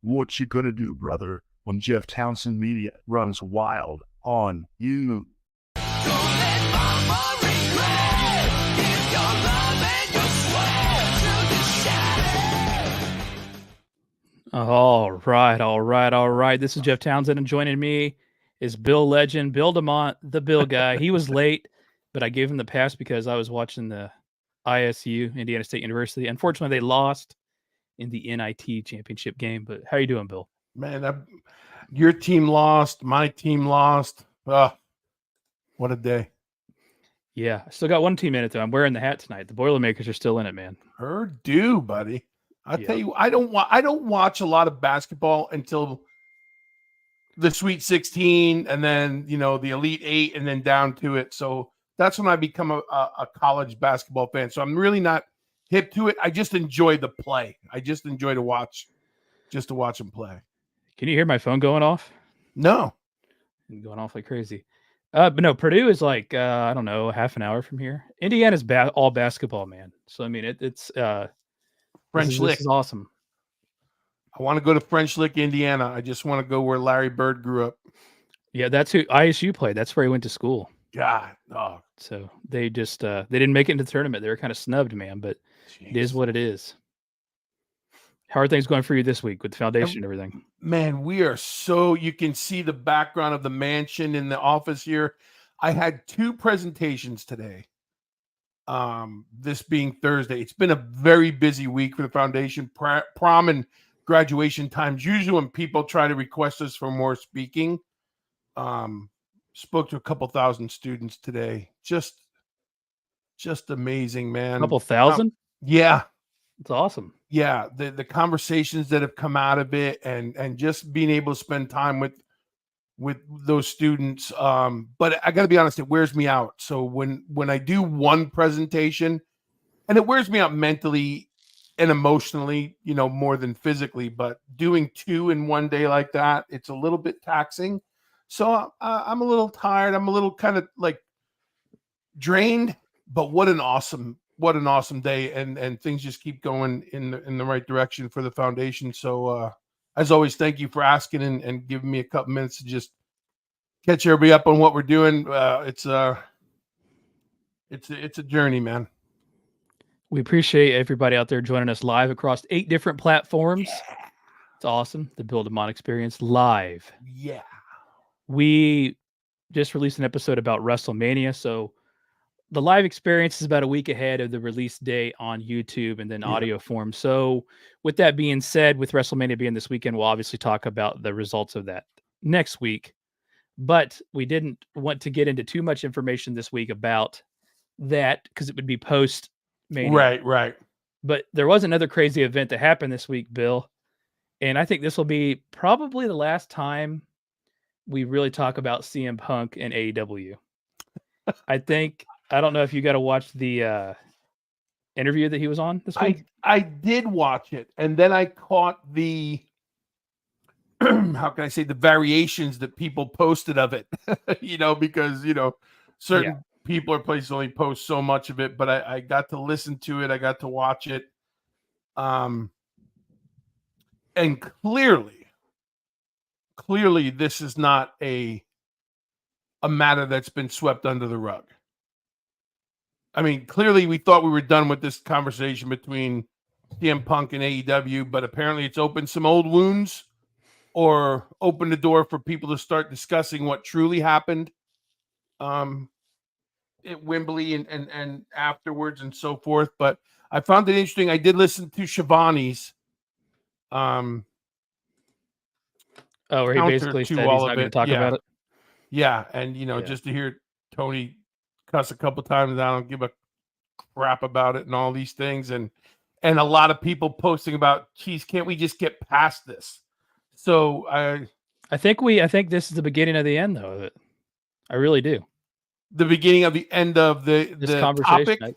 What you gonna do, brother, when Jeff Townsend Media runs wild on you? All right. This is Jeff Townsend, and joining me is Bill Legend, Bill DeMott, the Bill guy. He was late, but I gave him the pass because I was watching the ISU, Indiana State University. Unfortunately, they lost in the NIT championship game. But how you doing, Bill? Man, your team lost. My team lost. What a day. Yeah, I still got one team in it, though. I'm wearing the hat tonight. The Boilermakers are still in it, man. Purdue, buddy. Tell you, I don't watch a lot of basketball until the Sweet 16 and then, the Elite 8 and then down to it. So that's when I become a college basketball fan. So I'm really not hip to it. I just enjoy the play. I just enjoy to watch them play. Can you hear my phone going off? No. Going off like crazy. But no, Purdue is like, I don't know, half an hour from here. Indiana's all basketball, man. So, I mean, it's French Lick. This is awesome. I want to go to French Lick, Indiana. I just want to go where Larry Bird grew up. Yeah, that's who ISU played. That's where he went to school. God. Oh. So they just they didn't make it into the tournament. They were kind of snubbed, man, but Jeez. It is what it is. How are things going for you this week with the foundation and everything? Man, we are you can see the background of the mansion in the office here. I had 2 presentations today. This being Thursday. It's been a very busy week for the foundation. Prom and graduation times. Usually when people try to request us for more speaking, spoke to a couple thousand students today. Just amazing, man. A couple thousand? Yeah. It's awesome. Yeah, the conversations that have come out of it and just being able to spend time with those students. But I got to be honest, it wears me out. So when I do one presentation, and it wears me out mentally and emotionally, more than physically, but doing 2 in one day like that, it's a little bit taxing. So I'm a little tired. I'm a little kind of like drained, but what an awesome day, and things just keep going in the right direction for the foundation. So as always, thank you for asking and giving me a couple minutes to just catch everybody up on what we're doing. It's a journey, man. We appreciate everybody out there joining us live across 8 different platforms. Yeah. It's awesome. The Bill DeMott Experience live. Yeah. We just released an episode about WrestleMania, so the live experience is about a week ahead of the release date on YouTube and then audio form. So with that being said, with WrestleMania being this weekend, we'll obviously talk about the results of that next week. But we didn't want to get into too much information this week about that because it would be post-Mania. Right. But there was another crazy event that happened this week, Bill. And I think this will be probably the last time we really talk about CM Punk and AEW. I don't know if you got to watch the interview that he was on this week. I did watch it, and then I caught the how can I say, the variations that people posted of it. Because certain people or places only post so much of it, but I got to listen to it. I got to watch it, and clearly, this is not a matter that's been swept under the rug. I mean, clearly we thought we were done with this conversation between CM Punk and AEW, but apparently it's opened some old wounds or opened the door for people to start discussing what truly happened at Wembley and afterwards and so forth. But I found it interesting. I did listen to Shivani's where he basically said he's not going to talk about it. Yeah, and just to hear Tony cuss a couple times, I don't give a crap about it and all these things, and a lot of people posting about, geez, can't we just get past this? So I think this is the beginning of the end, though. I really do. The beginning of the end of this conversation. Topic.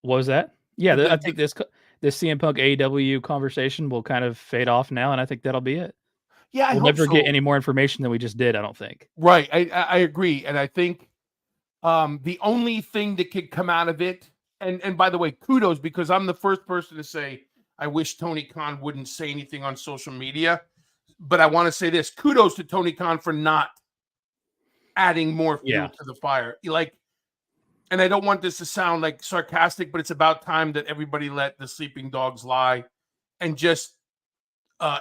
What was that? Yeah, I think this CM Punk AEW conversation will kind of fade off now, and I think that'll be it. Yeah, we'll never get any more information than we just did, I don't think. Right, I agree, and I think the only thing that could come out of it, and by the way, kudos, because I'm the first person to say I wish Tony Khan wouldn't say anything on social media. But I want to say this: kudos to Tony Khan for not adding more fuel to the fire. And I don't want this to sound like sarcastic, but it's about time that everybody let the sleeping dogs lie, and just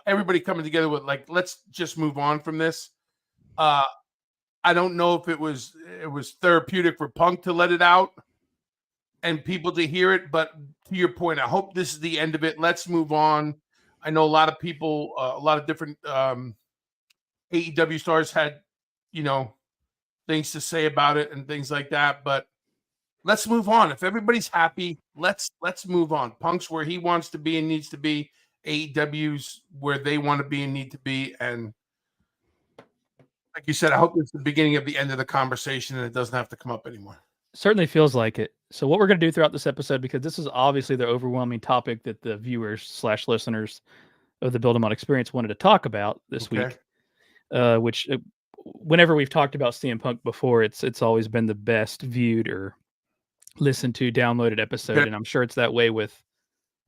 everybody coming together with let's just move on from this. I don't know if it was therapeutic for Punk to let it out and people to hear it, but to your point, I hope this is the end of it. Let's move on. I know a lot of people, a lot of different AEW stars had, things to say about it and things like that, but let's move on. If everybody's happy, let's move on. Punk's where he wants to be and needs to be. AEW's where they want to be and need to be. And like you said, I hope it's the beginning of the end of the conversation and it doesn't have to come up anymore. Certainly feels like it. So what we're going to do throughout this episode, because this is obviously the overwhelming topic that the viewers/listeners of the Build 'Em Out experience wanted to talk about this week, which whenever we've talked about CM Punk before, it's always been the best viewed or listened to downloaded episode. And I'm sure it's that way with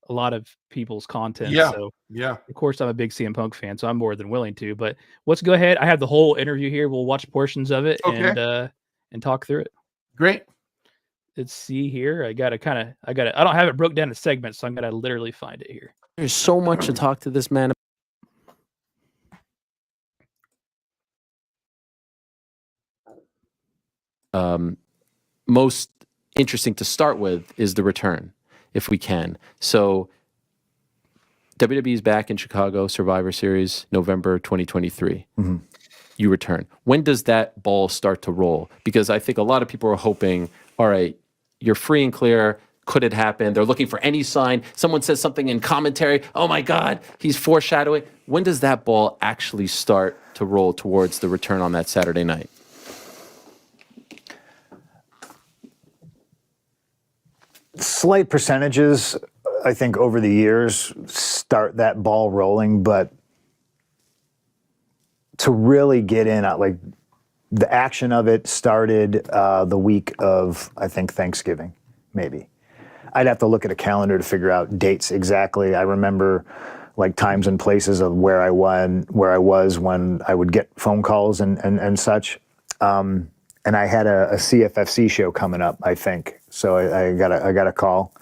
a lot of people's content. So of course I'm a big CM Punk fan, so I'm more than willing to, but let's go ahead. I have the whole interview here. We'll watch portions of it and talk through it. Great. Let's see here. I don't have it broke down in segments, so I'm going to literally find it here. There's so much to talk to this man. Most interesting to start with is the return, if we can. So WWE is back in Chicago, Survivor Series, November 2023. Mm-hmm. You return. When does that ball start to roll? Because I think a lot of people are hoping, all right, you're free and clear. Could it happen? They're looking for any sign. Someone says something in commentary. Oh my God, he's foreshadowing. When does that ball actually start to roll towards the return on that Saturday night? Slight percentages, I think, over the years start that ball rolling, but to really get in, the action of it started the week of, I think, Thanksgiving, maybe. I'd have to look at a calendar to figure out dates exactly. I remember times and places of where I was when I would get phone calls and such. And I had a CFFC show coming up, I think. So I got a call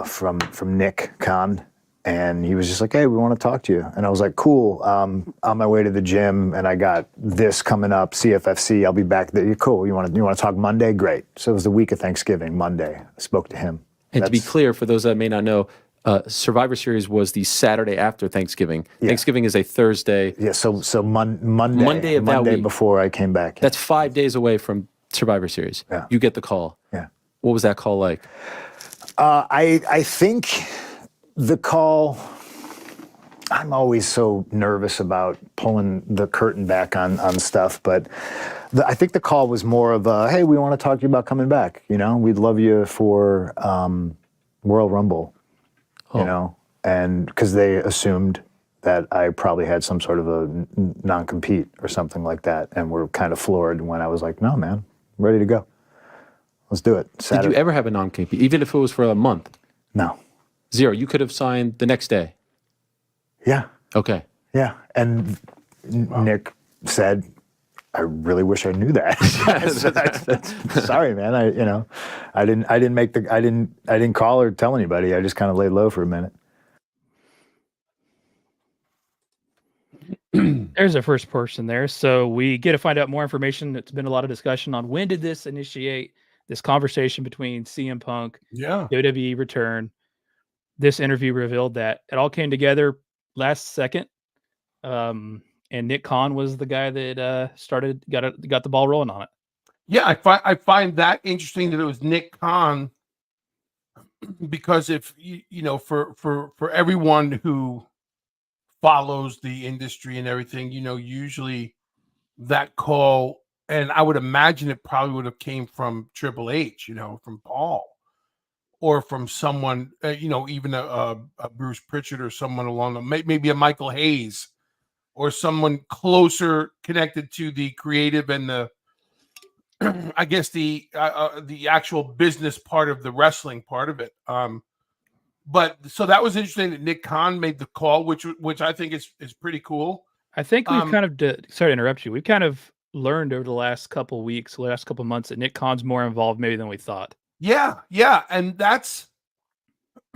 from Nick Khan. And he was just like, hey, we want to talk to you. And I was like, cool. On my way to the gym, and I got this coming up, CFFC. I'll be back there. Cool. You want to talk Monday? Great. So it was the week of Thanksgiving, Monday. I spoke to him. And to be clear, for those that may not know, Survivor Series was the Saturday after Thanksgiving. Yeah. Thanksgiving is a Thursday. Yeah, so Monday before I came back. That's 5 days away from Survivor Series. Yeah. You get the call. Yeah. What was that call like? I think the call, I'm always so nervous about pulling the curtain back on stuff, but I think the call was more of a, hey, we want to talk to you about coming back. We'd love you for Royal Rumble, and because they assumed that I probably had some sort of a non-compete or something like that, and were kind of floored when I was like, no, man, I'm ready to go. Let's do it. Saturday. Did you ever have a non-compete, even if it was for a month? No. Zero. You could have signed the next day. Yeah. Okay. Yeah. And Nick said, I really wish I knew that. Sorry, man. I didn't call or tell anybody. I just kind of laid low for a minute. There's a first person there. So we get to find out more information. It's been a lot of discussion on when did this initiate, this conversation between CM Punk, WWE return. This interview revealed that it all came together last second. And Nick Khan was the guy that got the ball rolling on it. Yeah, I find that interesting that it was Nick Khan, because if for everyone who follows the industry and everything, usually that call, and I would imagine it probably would have came from Triple H, from Paul, or from someone, even a Bruce Pritchard or someone along the, maybe a Michael Hayes, or someone closer connected to the creative and the, I guess the actual business part of the wrestling part of it. But so that was interesting that Nick Khan made the call, which I think is pretty cool. I think we've kind of sorry to interrupt you. We've kind of learned over the last couple weeks, last couple months, that Nick Khan's more involved maybe than we thought. Yeah, and that's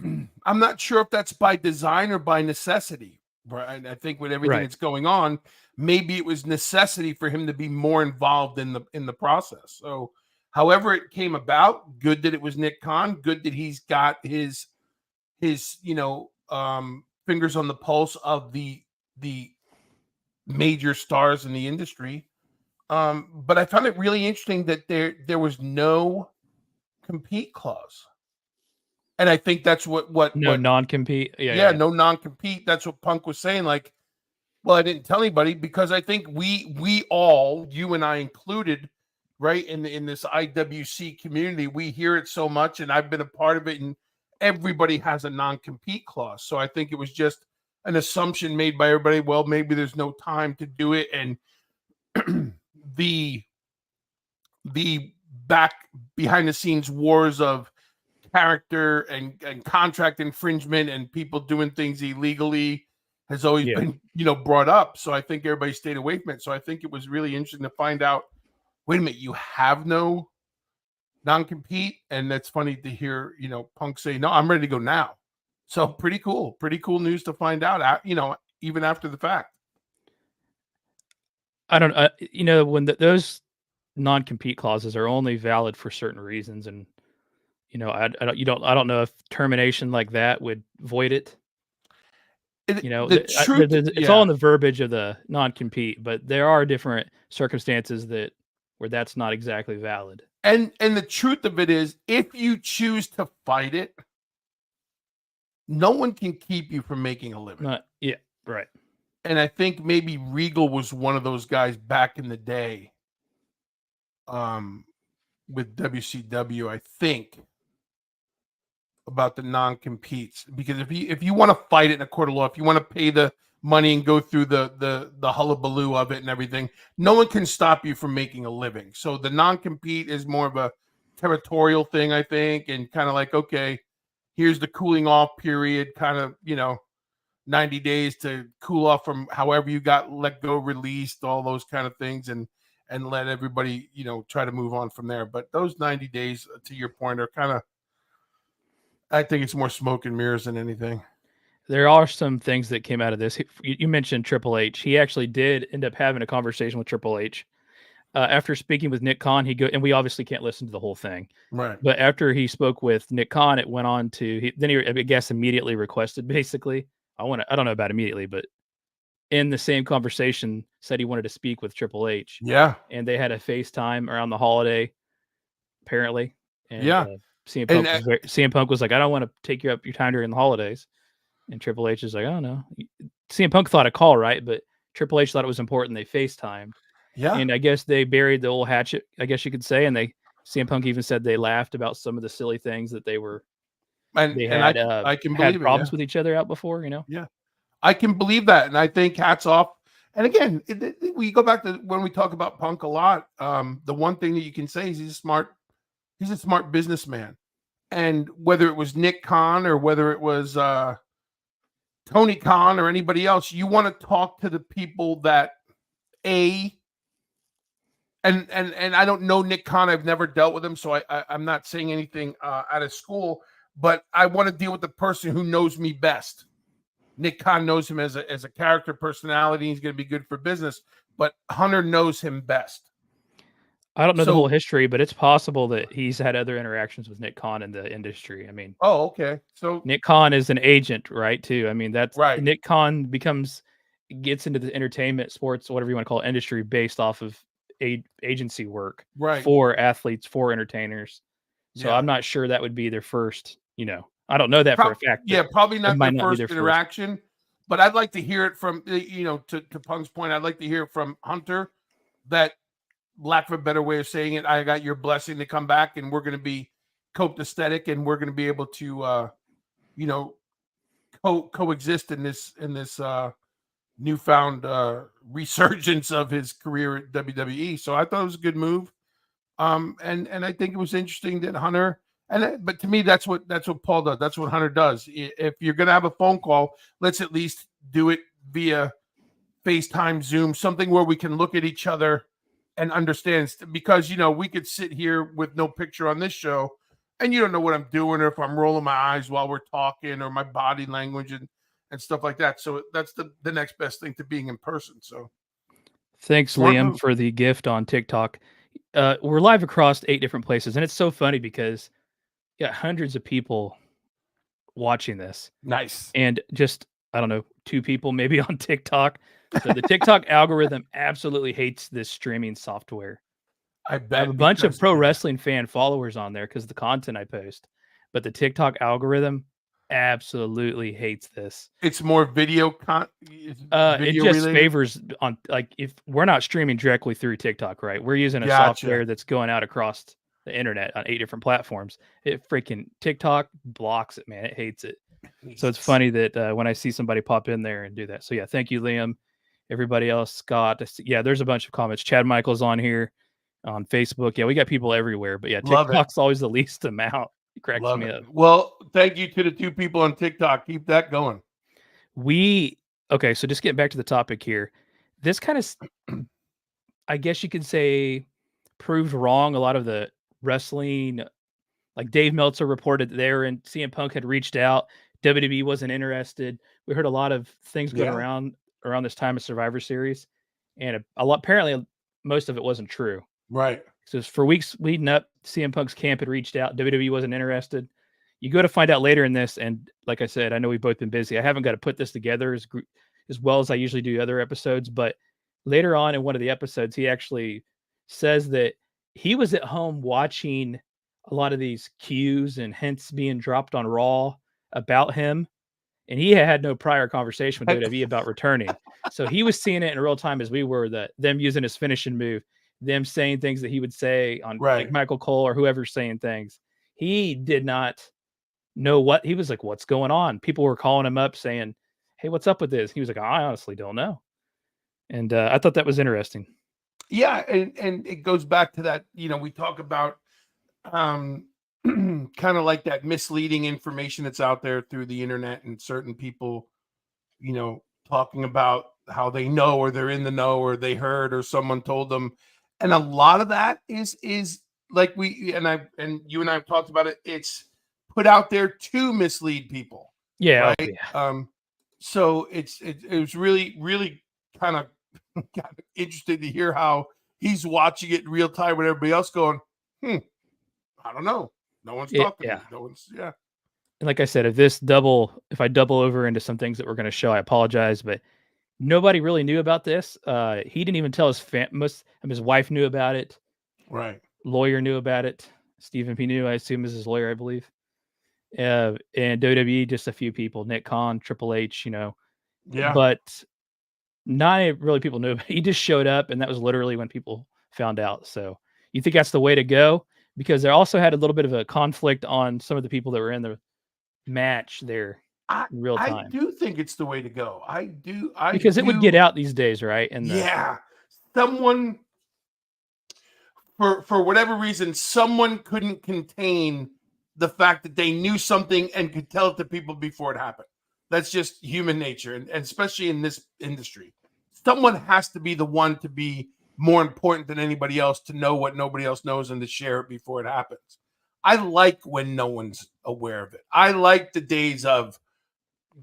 I'm not sure if that's by design or by necessity. Right, I think with everything that's going on, maybe it was necessity for him to be more involved in the process. So, however it came about, good that it was Nick Khan. Good that he's got his fingers on the pulse of the major stars in the industry. But I found it really interesting that there was no compete clause. And I think that's what non-compete. No non-compete. That's what Punk was saying. Like, well, I didn't tell anybody because I think we all, you and I included, right, in this IWC community, we hear it so much, and I've been a part of it, and everybody has a non-compete clause. So I think it was just an assumption made by everybody. Well, maybe there's no time to do it, and the back behind the scenes wars of character and contract infringement and people doing things illegally has always been brought up. So I think everybody stayed away from it. So I think it was really interesting to find out, wait a minute, you have no non-compete. And that's funny to hear Punk say, no, I'm ready to go now. So pretty cool news to find out, even after the fact. I don't when those non-compete clauses are only valid for certain reasons, and I don't know if termination like that would void it. It's all in the verbiage of the non-compete, but there are different circumstances where that's not exactly valid. And the truth of it is, if you choose to fight it, no one can keep you from making a living. Right. And I think maybe Regal was one of those guys back in the day, with WCW, I think, about the non-competes, because if you want to fight it in a court of law, if you want to pay the money and go through the hullabaloo of it and everything, no one can stop you from making a living. So the non-compete is more of a territorial thing, I think, and kind of like, okay, here's the cooling off period, kind of 90 days to cool off from however you got let go, released, all those kind of things, and let everybody try to move on from there. But those 90 days, to your point, are kind of, I think it's more smoke and mirrors than anything. There are some things that came out of this. You mentioned Triple H. He actually did end up having a conversation with Triple H. After speaking with Nick Khan, and we obviously can't listen to the whole thing. Right. But after he spoke with Nick Khan, it went on to, I guess, immediately requested, basically. I don't know about immediately, but in the same conversation said he wanted to speak with Triple H. Yeah. And they had a FaceTime around the holiday, apparently. And, CM Punk was like, I don't want to take you up your time during the holidays. And Triple H is like, I don't know. CM Punk thought a call, right? But Triple H thought it was important. They FaceTimed. Yeah. And I guess they buried the old hatchet, I guess you could say. And CM Punk even said they laughed about some of the silly things that they had problems with each other out before, Yeah. I can believe that. And I think hats off. And again, we go back to when we talk about Punk a lot. The one thing that you can say is he's a smart businessman. And whether it was Nick Khan or whether it was Tony Khan or anybody else, you want to talk to the people that and I don't know Nick Khan. I've never dealt with him, so I'm not saying anything out of school, but I want to deal with the person who knows me best. Nick Khan knows him as a character personality. He's going to be good for business, but Hunter knows him best. I don't know the whole history, but it's possible that he's had other interactions with Nick Khan in the industry. I mean, okay. So Nick Khan is an agent, right? Too. I mean, that's right. Nick Khan gets into the entertainment, sports, whatever you want to call it, industry based off of agency work, right, for athletes, for entertainers. So I'm not sure that would be their first. I don't know that for a fact. Yeah, probably not their first interaction. But I'd like to hear it from to Punk's point. I'd like to hear it from Hunter that, lack of a better way of saying it, I got your blessing to come back, and we're going to be copacetic, and we're going to be able to, coexist in this newfound resurgence of his career at WWE. So I thought it was a good move, and I think it was interesting that Hunter, But to me, that's what Paul does. That's what Hunter does. If you're gonna have a phone call, let's at least do it via FaceTime, Zoom, something where we can look at each other and understand. Because we could sit here with no picture on this show, and you don't know what I'm doing, or if I'm rolling my eyes while we're talking, or my body language and stuff like that. So that's the next best thing to being in person. So thanks, Liam, for the gift on TikTok. We're live across 8 different places, and it's so funny because hundreds of people watching this. Nice. And just, I don't know, 2 people maybe on TikTok. So the TikTok algorithm absolutely hates this streaming software. I bet I have a bunch of pro wrestling fan followers on there because of the content I post, but the TikTok algorithm absolutely hates this. It's more video it just related? Favors on, like, if we're not streaming directly through TikTok, right? We're using a software that's going out across the internet on 8 different platforms. It freaking TikTok blocks it, man. It hates it. So it's funny that when I see somebody pop in there and do that. So yeah, thank you, Liam. Everybody else, Scott. Yeah, there's a bunch of comments. Chad Michael's on here on Facebook. Yeah, we got people everywhere. But yeah, TikTok's always the least amount. It cracks me up. Well, thank you to the 2 people on TikTok. Keep that going. Okay, so just getting back to the topic here. This kind of, I guess you could say, proved wrong a lot of the wrestling. Like Dave Meltzer reported there, and CM Punk had reached out. WWE wasn't interested. We heard a lot of things going around this time of Survivor Series, and apparently most of it wasn't true. Right. So for weeks leading up, CM Punk's camp had reached out. WWE wasn't interested. You go to find out later in this, and like I said, I know we've both been busy. I haven't got to put this together as well as I usually do other episodes, but later on in one of the episodes, he actually says that he was at home watching a lot of these cues and hints being dropped on Raw about him, and he had no prior conversation with WWE about returning. So he was seeing it in real time as we were, them using his finishing move, them saying things that he would say on like Michael Cole or whoever's saying things. He did not know what he was like. What's going on? People were calling him up saying, "Hey, what's up with this?" He was like, "I honestly don't know." And I thought that was interesting. Yeah, and it goes back to that. We talk about kind of like that misleading information that's out there through the internet, and certain people, talking about how they know, or they're in the know, or they heard, or someone told them. And a lot of that is like you and I have talked about it. It's put out there to mislead people. Yeah. Right. So it was really, really kind of interesting to hear how he's watching it in real time with everybody else going, I don't know. No one's talking to me. No one's, And like I said, if I double over into some things that we're going to show, I apologize, but nobody really knew about this. He didn't even tell his wife knew about it. Right. Lawyer knew about it. Stephen P. knew, I assume, is his lawyer, I believe. And WWE, just a few people, Nick Khan, Triple H, but not really people knew. He just showed up, and that was literally when people found out. So you think that's the way to go? Because they also had a little bit of a conflict on some of the people that were in the match there in real time. I do think it's the way to go. Because it would get out these days, right? And someone, for whatever reason, someone couldn't contain the fact that they knew something and could tell it to people before it happened. That's just human nature, and especially in this industry, someone has to be the one to be more important than anybody else, to know what nobody else knows and to share it before it happens. I like when no one's aware of it. I like the days of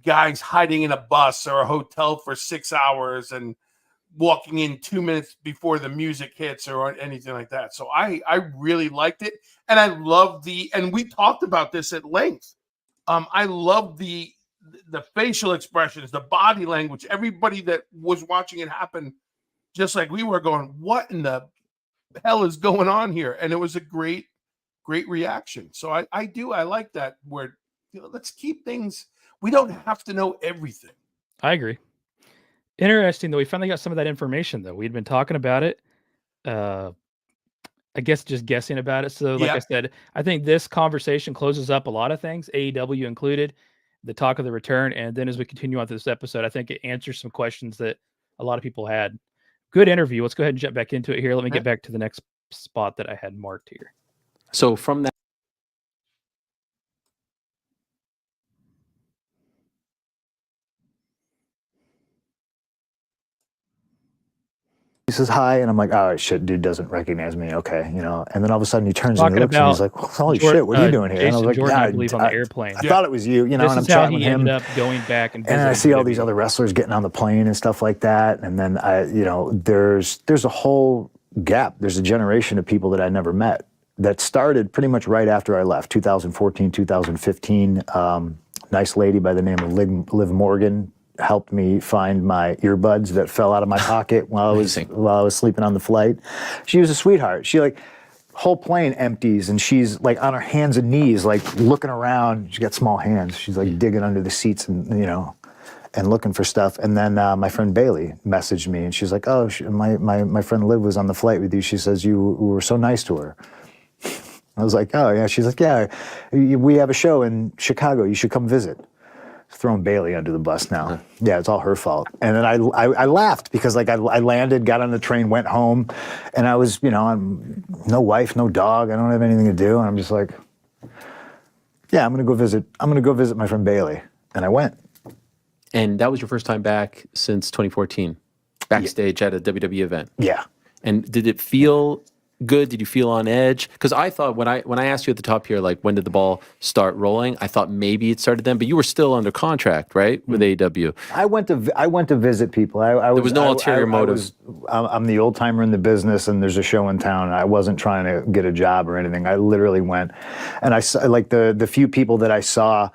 guys hiding in a bus or a hotel for 6 hours and walking in 2 minutes before the music hits or anything like that. So I really liked it. And I love and we talked about this at length. I love the facial expressions, the body language, everybody that was watching it happen, just like we were going, what in the hell is going on here? And it was a great reaction. So I like that, where let's keep things, we don't have to know everything. I agree. Interesting, though. We finally got some of that information, though. We'd been talking about it. I guess just guessing about it. So like I said, I think this conversation closes up a lot of things, AEW included, the talk of the return. And then as we continue on to this episode, I think it answers some questions that a lot of people had. Good interview. Let's go ahead and jump back into it here. Let me get back to the next spot that I had marked here. So from that, He says hi, and I'm like, oh shit, dude doesn't recognize me. Okay, you know. And then all of a sudden he turns and he Talking looks and he's about like, holy shit, what are you doing here? And I was Jason like, Jordan, yeah, I believe, on the airplane. I thought it was you, you know. This And I'm is how chatting with he him. ended up going back and And I visiting see all these WWE. other wrestlers getting on the plane and stuff like that. And then there's a whole gap. There's a generation of people that I never met that started pretty much right after I left, 2014, 2015. Nice lady by the name of Liv Morgan helped me find my earbuds that fell out of my pocket while I was sleeping on the flight. She was a sweetheart. She whole plane empties and she's like on her hands and knees, like looking around. She's got small hands. She's like digging under the seats and and looking for stuff. And then my friend Bailey messaged me and she's like, oh, my friend Liv was on the flight with you. She says you were so nice to her. I was like, oh yeah. She's like, yeah, we have a show in Chicago. You should come visit. Throwing Bailey under the bus now. Yeah, it's all her fault. And then I laughed because I landed, got on the train, went home, and I was, I'm no wife, no dog. I don't have anything to do. And I'm just like, yeah, I'm gonna go visit my friend Bailey. And I went. And that was your first time back since 2014, backstage at a WWE event. Yeah. And did it feel good? Did you feel on edge? Because I thought when I asked you at the top here, like when did the ball start rolling? I thought maybe it started then, but you were still under contract, right, with AEW. I went to visit people. There was no ulterior motive. I'm the old timer in the business, and there's a show in town. And I wasn't trying to get a job or anything. I literally went, and I saw like the few people that I saw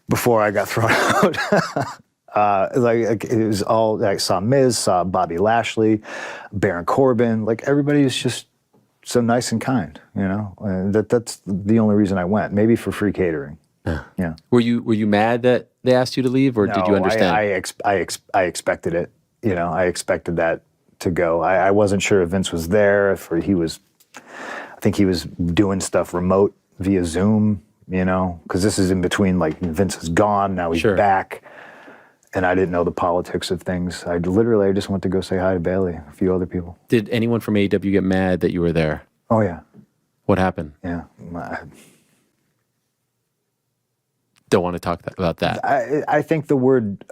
before I got thrown out. It was all, I saw Miz, saw Bobby Lashley, Baron Corbin, like everybody is just so nice and kind, and that's the only reason I went, maybe for free catering. Yeah. Were you mad that they asked you to leave, or did you understand? I expected it. I expected that to go. I wasn't sure if Vince was there, I think he was doing stuff remote via Zoom, because this is in between, like Vince is gone, now he's back. And I didn't know the politics of things. I just went to go say hi to Bailey, a few other people. Did anyone from AEW get mad that you were there? Oh, yeah. What happened? Yeah. Don't want to talk about that. I think the word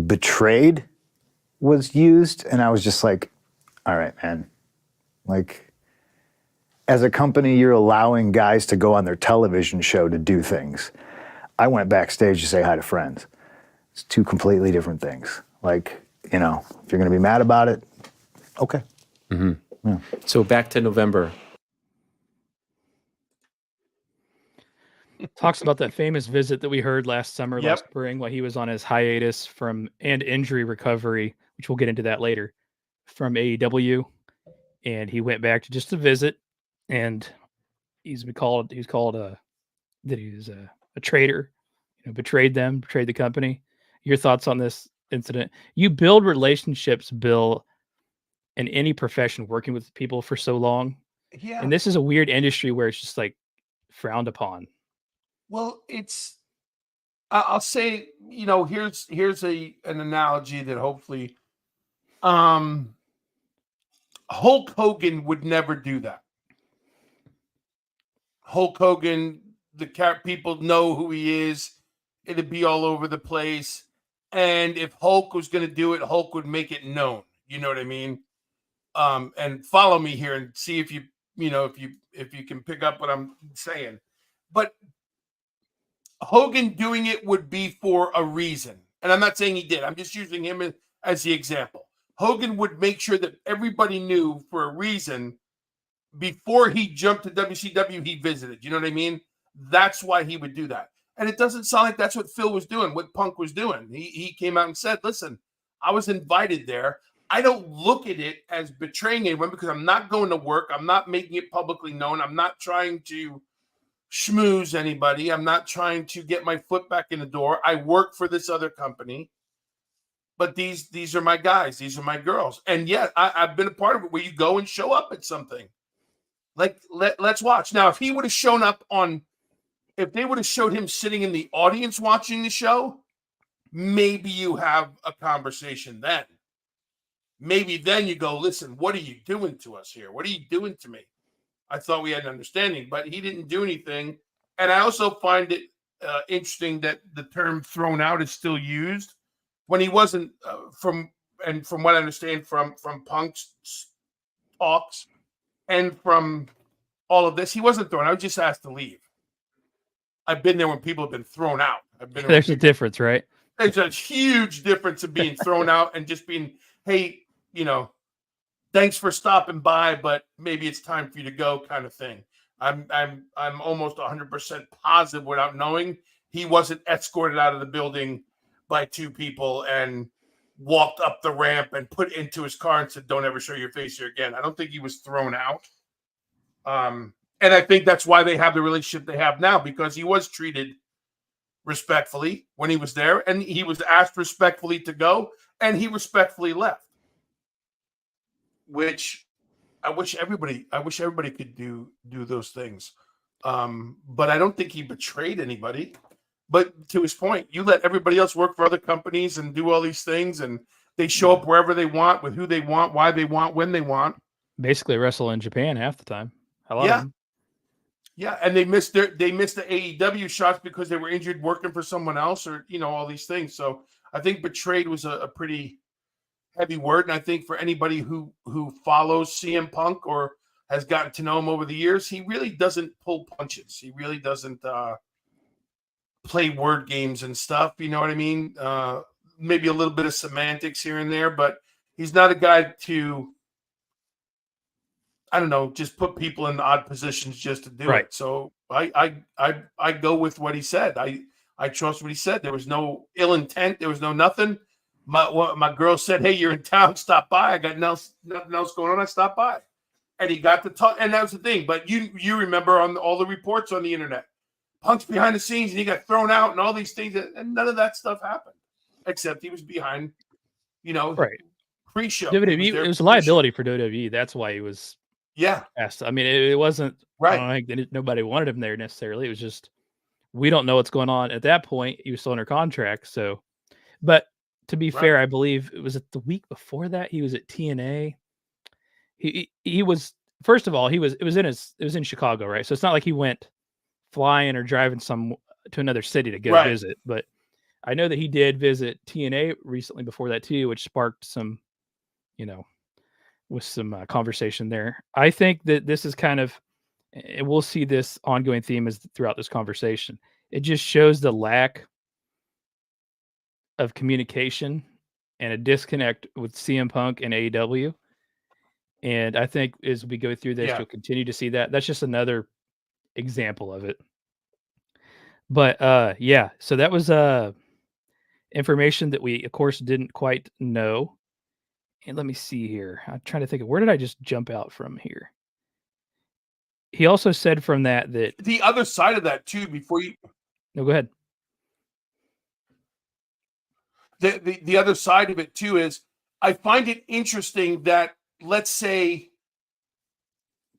betrayed was used, and I was just like, all right, man. Like, as a company, you're allowing guys to go on their television show to do things. I went backstage to say hi to friends. It's two completely different things. Like, if you're going to be mad about it, okay. Mm-hmm. Yeah. So back to November. Talks about that famous visit that we heard last spring, while he was on his hiatus and injury recovery, which we'll get into that later, from AEW. And he went back to just a visit, and he was called a traitor, betrayed the company. Your thoughts on this incident? You build relationships, Bill, in any profession, working with people for so long. Yeah. And this is a weird industry where it's just like frowned upon. Well, I'll say, here's an analogy that hopefully, Hulk Hogan would never do that. Hulk Hogan, people know who he is. It'd be all over the place. And if Hulk was going to do it, Hulk would make it known. You know what I mean? And follow me here and see if you can pick up what I'm saying. But Hogan doing it would be for a reason. And I'm not saying he did. I'm just using him as the example. Hogan would make sure that everybody knew for a reason. Before he jumped to WCW, he visited. You know what I mean? That's why he would do that. And it doesn't sound like that's what Phil was doing, what Punk was doing. He came out and said, listen, I was invited there. I don't look at it as betraying anyone because I'm not going to work. I'm not making it publicly known. I'm not trying to schmooze anybody. I'm not trying to get my foot back in the door. I work for this other company. But these are my guys. These are my girls. And yeah, I've been a part of it where you go and show up at something. Like, let's watch. Now, if he would have shown up if they would have showed him sitting in the audience watching the show, maybe you have a conversation then. Maybe then you go, listen, what are you doing to us here? What are you doing to me? I thought we had an understanding, but he didn't do anything. And I also find it interesting that the term thrown out is still used when he wasn't, from and from what I understand from Punk's talks and from all of this, he wasn't thrown. I was just asked to leave. I've been there when people have been thrown out. I've been there. There's a difference, right? There's a huge difference of being thrown out and just being, hey, thanks for stopping by, but maybe it's time for you to go, kind of thing. I'm almost 100% positive, without knowing, he wasn't escorted out of the building by two people and walked up the ramp and put into his car and said, "Don't ever show your face here again." I don't think he was thrown out. And I think that's why they have the relationship they have now, because he was treated respectfully when he was there, and he was asked respectfully to go, and he respectfully left. Which I wish everybody could do those things. But I don't think he betrayed anybody. But to his point, you let everybody else work for other companies and do all these things, and they show up wherever they want, with who they want, why they want, when they want. Basically wrestle in Japan half the time. A lot of them. Yeah, and they missed the AEW shots because they were injured working for someone else, or all these things. So I think betrayed was a pretty heavy word, and I think for anybody who follows CM Punk or has gotten to know him over the years, he really doesn't pull punches. He really doesn't play word games and stuff. You know what I mean? Maybe a little bit of semantics here and there, but he's not a guy to, I don't know, just put people in odd positions just to do it. So I go with what he said. I trust what he said. There was no ill intent. There was no nothing. My girl said, "Hey, you're in town. Stop by. I got nothing else going on. I stopped by," and he got to talk. And that was the thing. But you remember on all the reports on the internet, Punk's behind the scenes and he got thrown out and all these things, and none of that stuff happened, except he was behind, pre-show. WWE, it was a liability for WWE. That's why he was. Yeah. Asked. I mean, it wasn't right. I don't think nobody wanted him there necessarily. It was just, we don't know what's going on. At that point, he was still under contract. So, but to be fair, I believe it was the week before that he was at TNA. He was, first of all, it was in Chicago, right? So it's not like he went flying or driving to another city to go visit. But I know that he did visit TNA recently before that too, which sparked some, with some conversation there. I think that this is kind of, and we'll see this ongoing theme as throughout this conversation. It just shows the lack of communication and a disconnect with CM Punk and AEW. And I think as we go through this, you'll continue to see that. That's just another example of it. But so that was information that we, of course, didn't quite know. And let me see here. I'm trying to think of, where did I just jump out from here? He also said from that the other side of that too, before you. No, go ahead. The other side of it too is, I find it interesting that, let's say,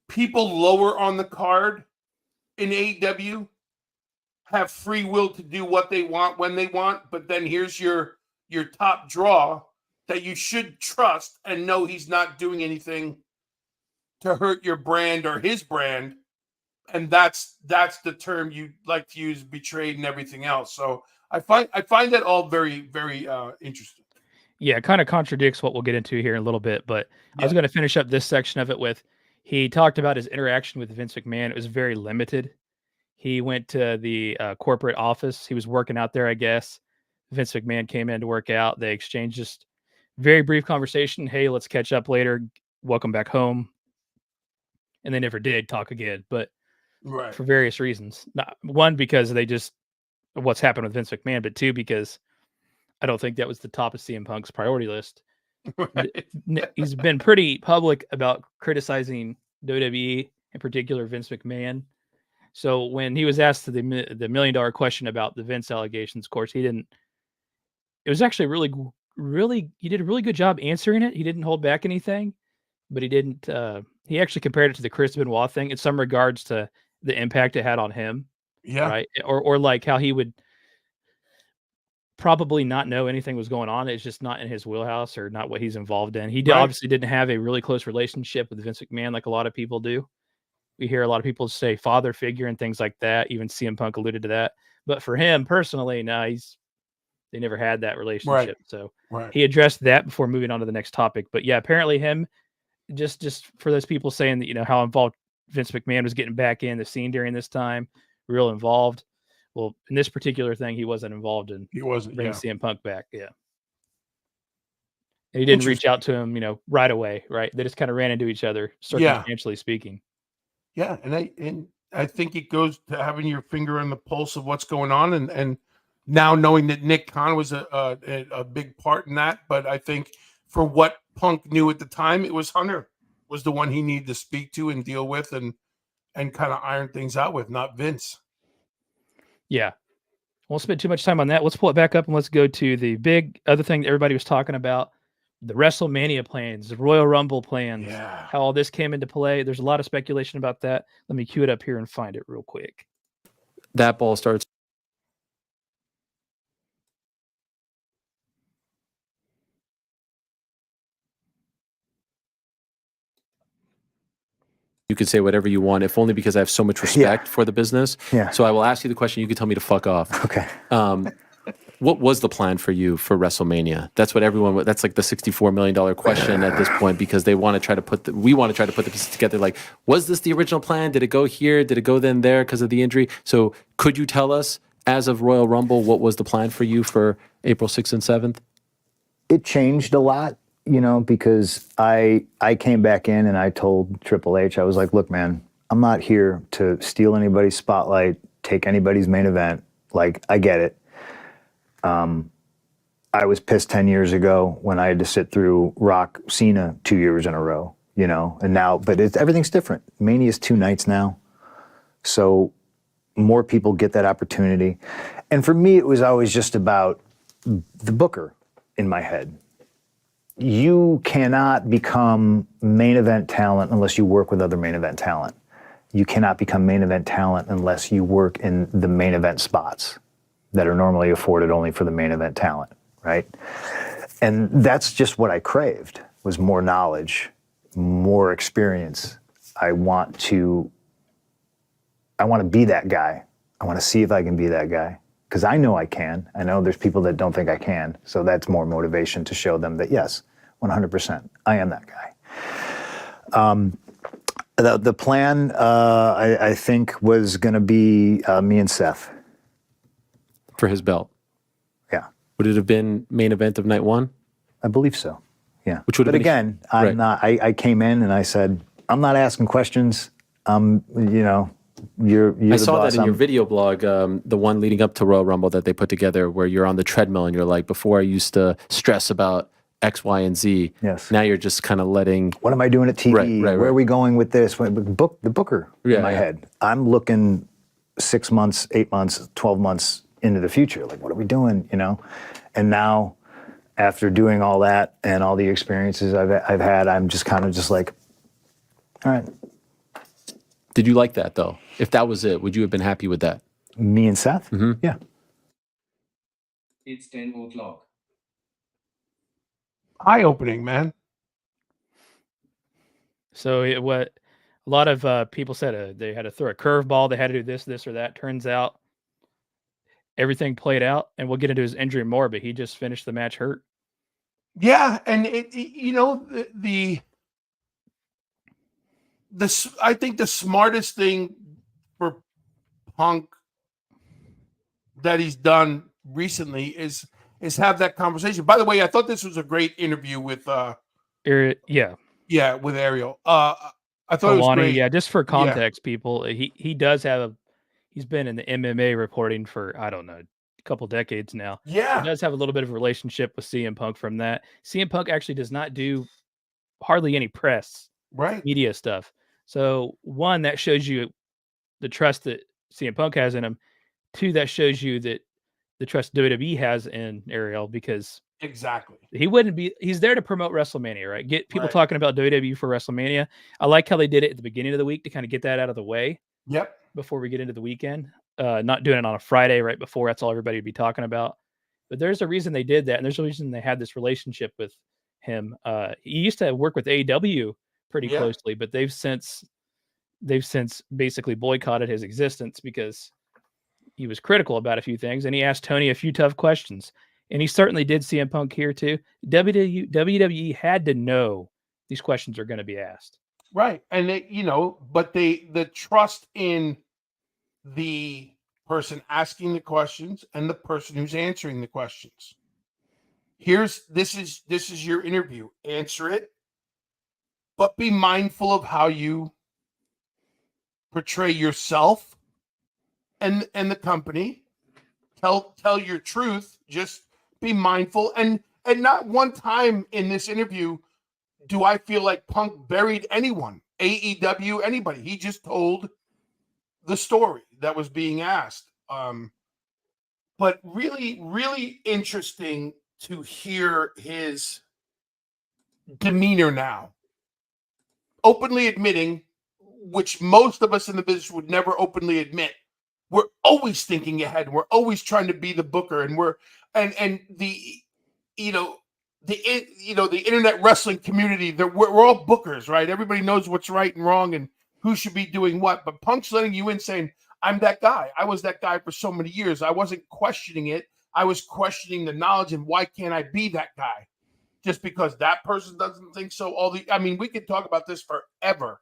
people lower on the card in AEW have free will to do what they want when they want, but then here's your top draw that you should trust and know he's not doing anything to hurt your brand or his brand. And that's the term you like to use, betrayed and everything else. So I find that all very, very interesting. Yeah, it kind of contradicts what we'll get into here in a little bit, but I was going to finish up this section of it with, he talked about his interaction with Vince McMahon. It was very limited. He went to the corporate office. He was working out there, I guess. Vince McMahon came in to work out. They exchanged just very brief conversation. Hey, let's catch up later. Welcome back home. And they never did talk again, but for various reasons. Not one, because they just, what's happened with Vince McMahon, but two, because I don't think that was the top of CM Punk's priority list. He's been pretty public about criticizing WWE, in particular Vince McMahon. So when he was asked the $1 million question about the Vince allegations, of course, he didn't. It was actually really, he did a really good job answering it. He didn't hold back anything, but he didn't. He actually compared it to the Chris Benoit thing in some regards to the impact it had on him. Yeah. Right. Or like how he would probably not know anything was going on. It's just not in his wheelhouse or not what he's involved in. He obviously didn't have a really close relationship with Vince McMahon like a lot of people do. We hear a lot of people say father figure and things like that. Even CM Punk alluded to that. But for him personally, no, They never had that relationship. So Right. he addressed that before moving on to the next topic. But yeah, apparently him, just for those people saying that, how involved Vince McMahon was getting back in the scene during this time, real involved. Well, in this particular thing, he wasn't involved in He wasn't. bringing Yeah. CM Punk back. Yeah. And he didn't reach out to him, right away. Right. They just kind of ran into each other, circumstantially speaking. Yeah. And I think it goes to having your finger on the pulse of what's going on. And now knowing that Nick Khan was a big part in that. But I think for what Punk knew at the time, it was Hunter was the one he needed to speak to and deal with and kind of iron things out with, not Vince. Yeah. Won't spend too much time on that. Let's pull it back up and let's go to the big other thing that everybody was talking about, the WrestleMania plans, the Royal Rumble plans, how all this came into play. There's a lot of speculation about that. Let me cue it up here and find it real quick. That ball starts. You could say whatever you want, if only because I have so much respect for the business. Yeah. So I will ask you the question. You can tell me to fuck off. Okay. What was the plan for you for WrestleMania? That's what everyone. That's like the $64 million question at this point, because they want to try to put. We want to try to put the pieces together. Like, was this the original plan? Did it go here? Did it go then there because of the injury? So could you tell us, as of Royal Rumble, what was the plan for you for April 6th and 7th? It changed a lot, because I came back in and I told Triple H, I was like, look, man, I'm not here to steal anybody's spotlight, take anybody's main event. Like, I get it. I was pissed 10 years ago when I had to sit through Rock Cena 2 years in a row, and now, but everything's different. Mania's 2 nights now. So more people get that opportunity. And for me, it was always just about the booker in my head. You cannot become main event talent unless you work with other main event talent. You cannot become main event talent unless you work in the main event spots that are normally afforded only for the main event talent, right? And that's just what I craved, was more knowledge, more experience. I want to be that guy. I want to see if I can be that guy, because I know I can. I know there's people that don't think I can, so that's more motivation to show them that, yes, 100%, I am that guy. The plan, I think, was going to be me and Seth. For his belt? Yeah. Would it have been main event of night 1? I believe so, yeah. Which would have but been again, I'm not, I came in and I said, I'm not asking questions. You're I saw that in your video blog, the one leading up to Royal Rumble that they put together, where you're on the treadmill and you're like, before I used to stress about X, Y, and Z. Yes. Now you're just kind of letting. What am I doing at TV? Where are we going with this? The booker in my head. I'm looking 6 months, 8 months, 12 months into the future. Like, what are we doing? And now, after doing all that and all the experiences I've had, I'm just kind of just like, all right. Did you like that though? If that was it, would you have been happy with that? Me and Seth? Mm-hmm. Yeah. It's 10 o'clock. Eye-opening, man. So what a lot of people said, they had to throw a curveball. They had to do this, or that. Turns out everything played out, and we'll get into his injury more, but he just finished the match hurt. Yeah, and I think the smartest thing for Punk that he's done recently is have that conversation. By the way, I thought this was a great interview with with Ariel. I thought it was great. Yeah, just for context, people, he does have he's been in the MMA reporting for, I don't know, a couple decades now. Yeah. He does have a little bit of a relationship with CM Punk from that. CM Punk actually does not do hardly any press, media stuff. So 1, that shows you the trust that CM Punk has in him. 2, that shows you that the trust WWE has in Ariel, because exactly he's there to promote WrestleMania, right? Get people talking about WWE for WrestleMania. I like how they did it at the beginning of the week to kind of get that out of the way. Yep. Before we get into the weekend, not doing it on a Friday right before. That's all everybody would be talking about. But there's a reason they did that, and there's a reason they had this relationship with him. He used to work with AEW pretty closely, but they've since basically boycotted his existence because he was critical about a few things, and he asked Tony a few tough questions. and he certainly did CM Punk here too. WWE had to know these questions are going to be asked. Right. And they, but the trust in the person asking the questions and the person who's answering the questions. This is your interview. Answer it, but be mindful of how you portray yourself and the company. Tell your truth. Just be mindful. And not one time in this interview do I feel like Punk buried anyone, AEW, anybody. He just told the story that was being asked. But really, really interesting to hear his demeanor now. Openly admitting, which most of us in the business would never openly admit, we're always thinking ahead. We're always trying to be the booker, and the internet wrestling community. We're all bookers, right? Everybody knows what's right and wrong and who should be doing what. But Punk's letting you in, saying, "I'm that guy. I was that guy for so many years. I wasn't questioning it. I was questioning the knowledge, and why can't I be that guy? Just because that person doesn't think so." We could talk about this forever.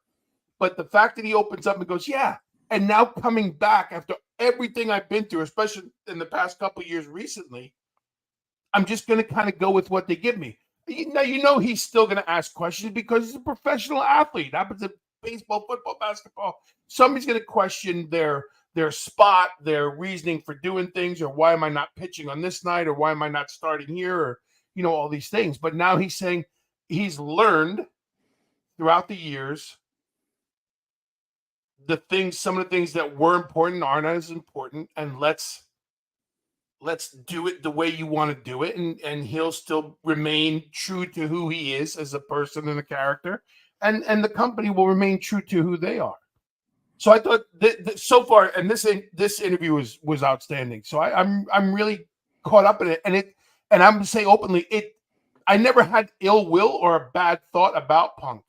But the fact that he opens up and goes, "Yeah," and now coming back after everything I've been through, especially in the past couple of years recently, I'm just going to kind of go with what they give me. Now, he's still going to ask questions because he's a professional athlete. It happens in baseball, football, basketball. Somebody's going to question their spot, their reasoning for doing things, or why am I not pitching on this night, or why am I not starting here, or all these things. But now he's saying he's learned throughout the years some of the things that were important aren't as important, and let's do it the way you want to do it, and he'll still remain true to who he is as a person and a character, and the company will remain true to who they are. So I thought that so far, and this interview was outstanding. So I'm really caught up in it, and I'm going to say openly, I never had ill will or a bad thought about Punk.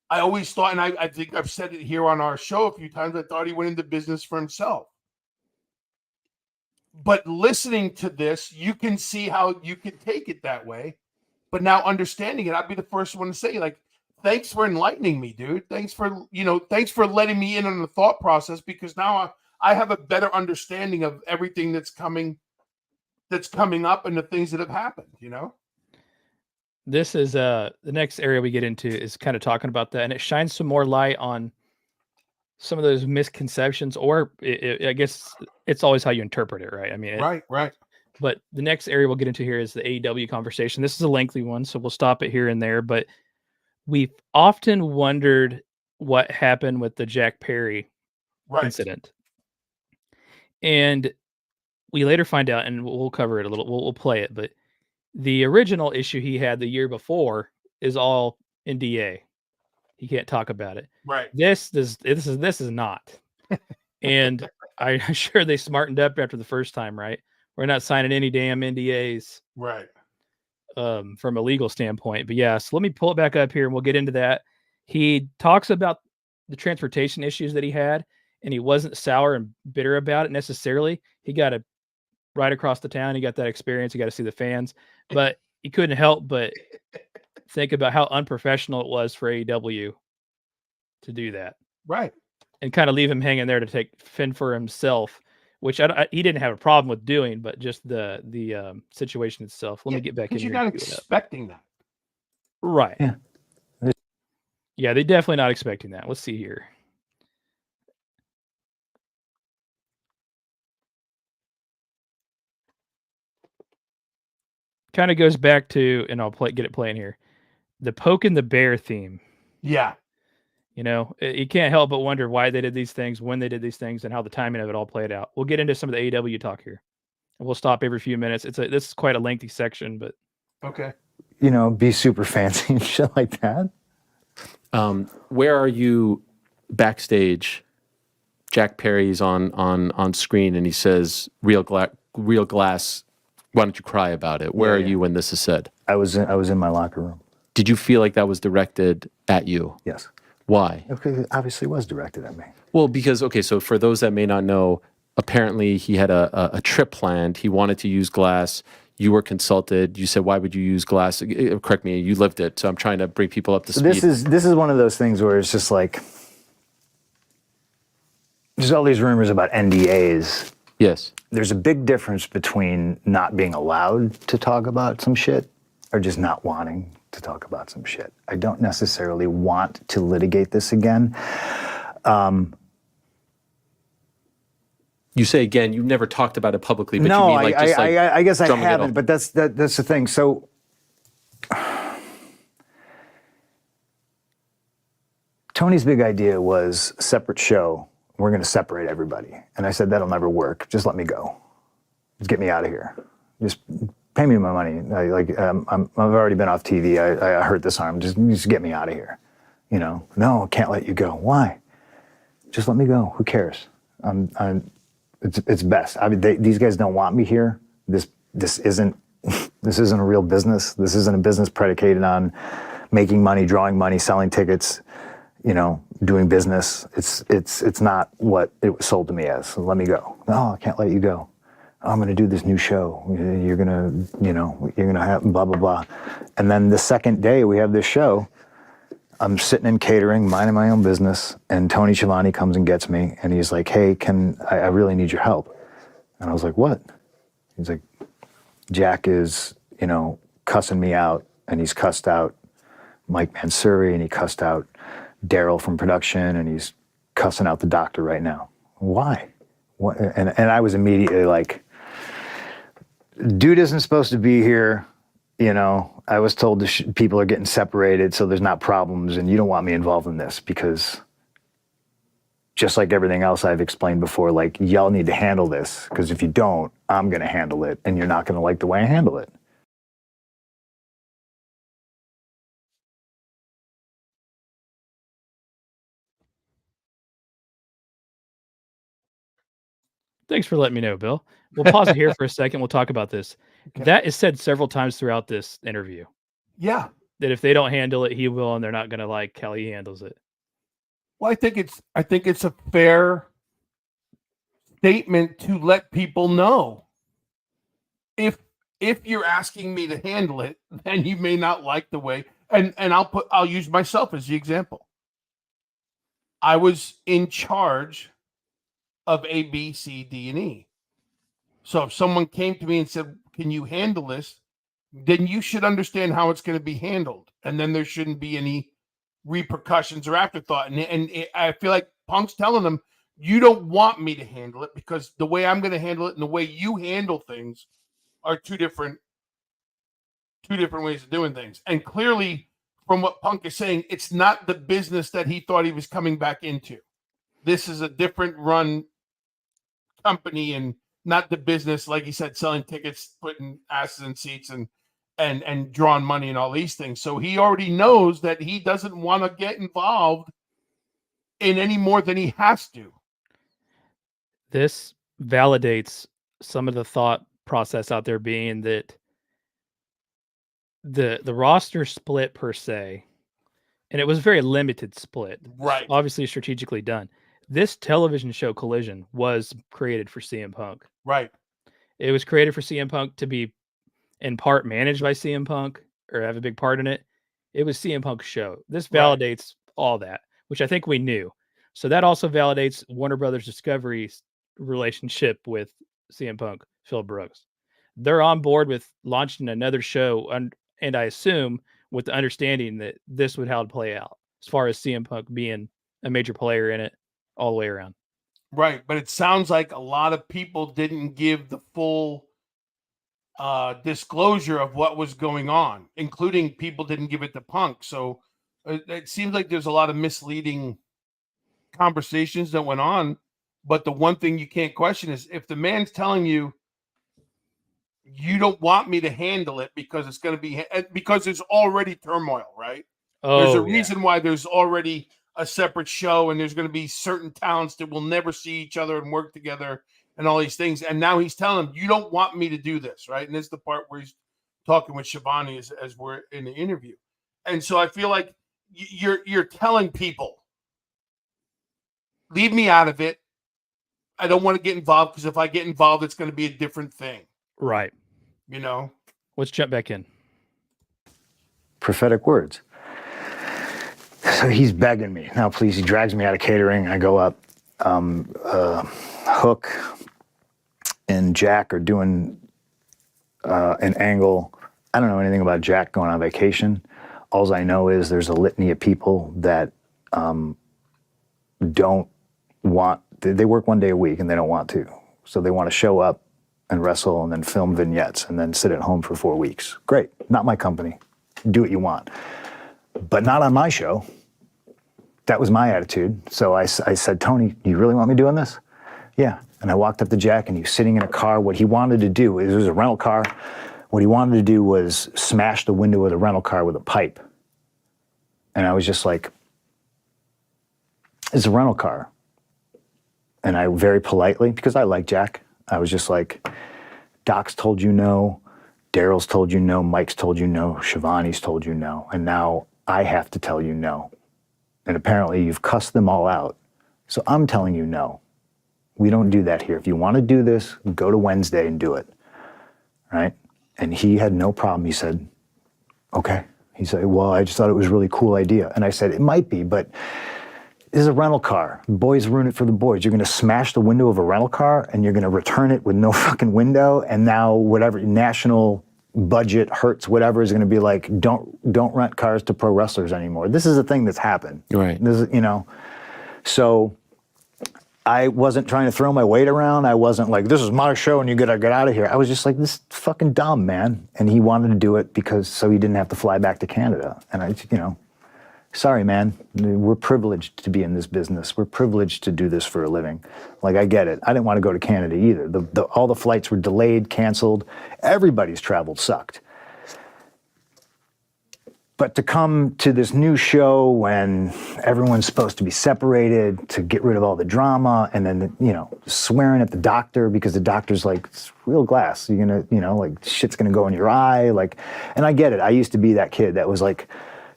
I always thought, and I think I've said it here on our show a few times, I thought he went into business for himself. But listening to this, you can see how you could take it that way. But now understanding it, I'd be the first one to say, like, thanks for enlightening me, dude. Thanks for letting me in on the thought process, because now I have a better understanding of everything that's coming up and the things that have happened, This is the next area we get into is kind of talking about that, and it shines some more light on some of those misconceptions, or I guess it's always how you interpret it, right? I mean, right. But the next area we'll get into here is the AEW conversation. This is a lengthy one, so we'll stop it here and there. But we've often wondered what happened with the Jack Perry incident, and we later find out, and we'll cover it a little. We'll play it, but the original issue he had the year before is all NDA. He can't talk about it. Right. This is not. And I'm sure they smartened up after the first time, right? We're not signing any damn NDAs. Right. From a legal standpoint. But yeah, so let me pull it back up here and we'll get into that. He talks about the transportation issues that he had, and he wasn't sour and bitter about it necessarily. He got a right across the town. He got that experience. He got to see the fans, but he couldn't help but think about how unprofessional it was for AEW to do that. Right. And kind of leave him hanging there to fend for himself, which he didn't have a problem with doing, but just the situation itself. Let me get back in here. You're not expecting that. Right. Yeah, they're definitely not expecting that. Let's see here. Kind of goes back to, and I'll get it playing here, the Poke and the Bear theme. Yeah. You can't help but wonder why they did these things, when they did these things, and how the timing of it all played out. We'll get into some of the AEW talk here, and we'll stop every few minutes. This is quite a lengthy section, but okay. Be super fancy and shit like that. Where are you backstage? Jack Perry's on screen, and he says, "Real glass. Why don't you cry about it?" Where are you when this is said? I was in my locker room. Did you feel like that was directed at you? Yes. Why? Okay, it obviously was directed at me. Well, because, so for those that may not know, apparently he had a trip planned. He wanted to use glass. You were consulted. You said, why would you use glass? Correct me. You lived it. So I'm trying to bring people up to speed. This is one of those things where it's just like, there's all these rumors about NDAs. Yes. There's a big difference between not being allowed to talk about some shit or just not wanting to talk about some shit. I don't necessarily want to litigate this again. You say again, you've never talked about it publicly, but no, you mean like just like I guess I drumming it haven't, off. but that's the thing. So Tony's big idea was separate show. We're going to separate everybody. And I said, that'll never work. Just let me go. Just get me out of here. Just pay me my money. I've already been off TV. I hurt this arm. Just get me out of here. You know, no, I can't let you go. Why? Just let me go. Who cares? It's best. I mean, these guys don't want me here. This isn't a real business. This isn't a business predicated on making money, drawing money, selling tickets, you know, doing business. It's not what it was sold to me as. So let me go. No, I can't let you go. I'm going to do this new show. You're going to have blah, blah, blah. And then the second day we have this show, I'm sitting in catering, minding my own business, and Tony Schiavone comes and gets me, and he's like, hey, I really need your help. And I was like, what? He's like, Jack is, you know, cussing me out, and he's cussed out Mike Mansouri, and he cussed out Daryl from production, and he's cussing out the doctor right now. Why? What? And I was immediately like, dude isn't supposed to be here. You know, I was told people are getting separated, so there's not problems, and you don't want me involved in this because just like everything else I've explained before, like, y'all need to handle this, because if you don't, I'm going to handle it, and you're not going to like the way I handle it. Thanks for letting me know, Bill. We'll pause it here for a second. We'll talk about this. Okay. That is said several times throughout this interview, Yeah. that if they don't handle it, he will, and they're not going to like how he handles it. Well, I think it's a fair statement to let people know. If you're asking me to handle it, then you may not like the way, and I'll use myself as the example. I was in charge of A, B, C, D, and E. So if someone came to me and said, can you handle this? Then you should understand how it's going to be handled. And then there shouldn't be any repercussions or afterthought. I feel like Punk's telling them, you don't want me to handle it because the way I'm going to handle it and the way you handle things are two different ways of doing things. And clearly, from what Punk is saying, it's not the business that he thought he was coming back into. This is a different run company and not the business, like he said, selling tickets, putting asses in seats and drawing money and all these things. So he already knows that he doesn't want to get involved in any more than he has to. This validates some of the thought process out there being that the roster split per se, and it was a very limited split. Right. Obviously strategically done. This television show Collision was created for CM Punk. Right. It was created for CM Punk to be in part managed by CM Punk or have a big part in it. It was CM Punk's show. This validates all that, which I think we knew. So that also validates Warner Brothers Discovery's relationship with CM Punk, Phil Brooks. They're on board with launching another show, and I assume with the understanding that this would how it play out as far as CM Punk being a major player in it all the way around. Right. But it sounds like a lot of people didn't give the full disclosure of what was going on, including people didn't give it to Punk. So it seems like there's a lot of misleading conversations that went on. But the one thing you can't question is if the man's telling you, you don't want me to handle it because it's going to be, because there's already turmoil, right? There's a reason why there's already a separate show and there's going to be certain talents that will never see each other and work together and all these things. And now he's telling them, you don't want me to do this, right? And this is the part where he's talking with Schiavone as we're in the interview. And so I feel like you're telling people, leave me out of it. I don't want to get involved because if I get involved, it's going to be a different thing. Right. you know. Let's jump back in. Prophetic words. So he's begging me. Now, please, he drags me out of catering. I go up. Hook and Jack are doing an angle. I don't know anything about Jack going on vacation. All I know is there's a litany of people that don't want, they work 1 day a week and they don't want to. So they want to show up and wrestle and then film vignettes and then sit at home for 4 weeks. Great, not my company. Do what you want. But not on my show. That was my attitude. So I said, Tony, you really want me doing this? Yeah. And I walked up to Jack and he was sitting in a car. What he wanted to do, it was a rental car. What he wanted to do was smash the window of the rental car with a pipe. And I was just like, it's a rental car. And I very politely, because I like Jack, I was just like, Doc's told you no, Daryl's told you no, Mike's told you no, Shivani's told you no, and now I have to tell you no. And apparently you've cussed them all out. So I'm telling you no. We don't do that here. If you want to do this, go to Wednesday and do it. Right? And he had no problem. He said, okay. He said, well, I just thought it was a really cool idea. And I said, it might be, but this is a rental car. Boys ruin it for the boys. You're going to smash the window of a rental car and you're going to return it with no fucking window. And now whatever national budget hurts, whatever is going to be like, don't rent cars to pro wrestlers anymore. This is a thing that's happened. Right. This is, so I wasn't trying to throw my weight around. I wasn't like, this is my show and you gotta get out of here. I was just like, this is fucking dumb, man. And he wanted to do it so he didn't have to fly back to Canada. And I, sorry, man, we're privileged to be in this business. We're privileged to do this for a living. Like, I get it. I didn't want to go to Canada either. All the flights were delayed, canceled. Everybody's travel sucked. But to come to this new show when everyone's supposed to be separated, to get rid of all the drama, and then, swearing at the doctor because the doctor's like, it's real glass. You're gonna, like, shit's gonna go in your eye. Like, and I get it. I used to be that kid that was like,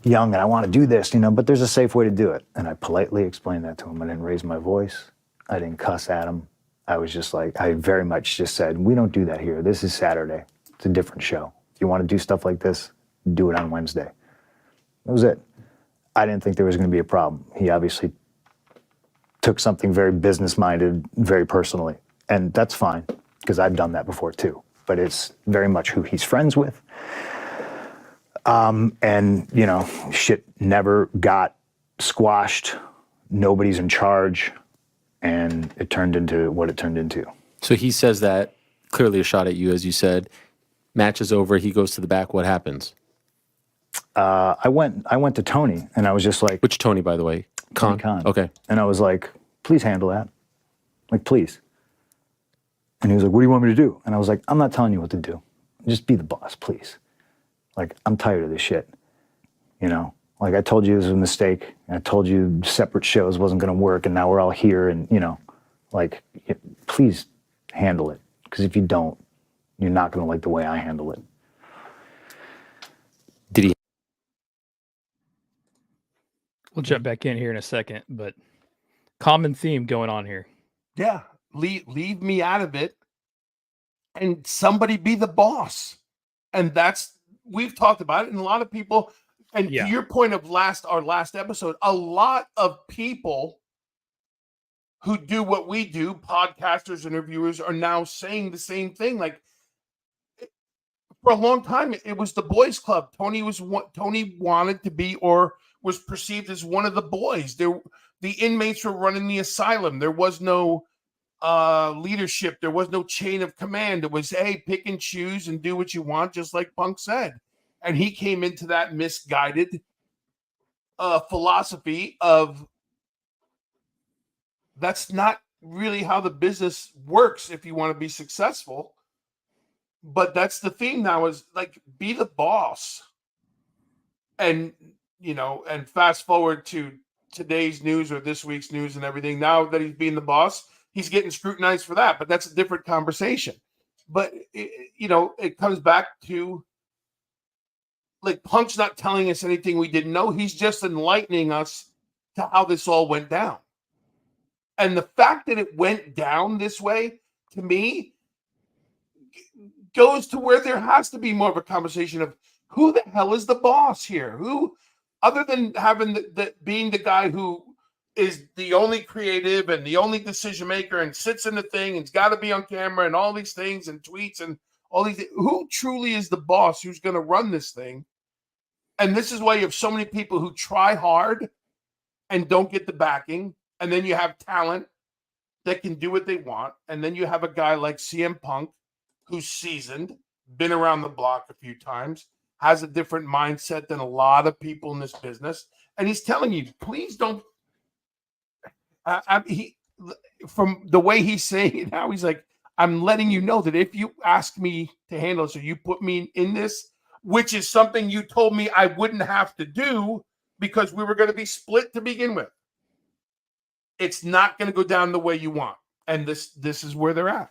young and I want to do this, but there's a safe way to do it. And I politely explained that to him. I didn't raise my voice. I didn't cuss at him. I was just like, I very much just said, we don't do that here. This is Saturday. It's a different show. If you want to do stuff like this, do it on Wednesday. That was it. I didn't think there was going to be a problem. He obviously took something very business-minded, very personally. And that's fine, because I've done that before too. But it's very much who he's friends with. And, shit never got squashed. Nobody's in charge. And it turned into what it turned into. So he says that, clearly a shot at you, as you said. Match is over. He goes to the back. What happens? I went to Tony, and I was just like... Which Tony, by the way? Tony Khan. Okay. And I was like, please handle that. Like, please. And he was like, what do you want me to do? And I was like, I'm not telling you what to do. Just be the boss, please. Like, I'm tired of this shit, Like, I told you this was a mistake. I told you separate shows wasn't going to work, and now we're all here, and, like, please handle it. Because if you don't, you're not going to like the way I handle it. Did he? We'll jump back in here in a second, but common theme going on here. Yeah, leave me out of it, and somebody be the boss. And we've talked about it, and a lot of people, and to your point of our last episode, a lot of people who do what we do, podcasters, interviewers, are now saying the same thing. Like, for a long time, it was the boys' club. Tony wanted to be, or was perceived as, one of the boys. The inmates were running the asylum. There was no leadership. There was no chain of command. It was, hey, pick and choose and do what you want, just like Punk said. And he came into that misguided philosophy of, that's not really how the business works if you want to be successful. But that's the theme now, is like, be the boss. And, and fast forward to today's news or this week's news and everything. Now that he's being the boss, he's getting scrutinized for that, but that's a different conversation. But, it comes back to, like, Punk's not telling us anything we didn't know. He's just enlightening us to how this all went down. And the fact that it went down this way, to me, goes to where there has to be more of a conversation of who the hell is the boss here? Who, other than having being the guy who is the only creative and the only decision maker and sits in the thing and's got to be on camera and all these things and tweets and all these, who truly is the boss who's going to run this thing? And this is why you have so many people who try hard and don't get the backing. And then you have talent that can do what they want. And then you have a guy like CM Punk, who's seasoned, been around the block a few times, has a different mindset than a lot of people in this business. And he's telling you, please don't. From the way he's saying it now, he's like, I'm letting you know that if you ask me to handle this or you put me in this, which is something you told me I wouldn't have to do because we were going to be split to begin with, it's not going to go down the way you want. And this is where they're at.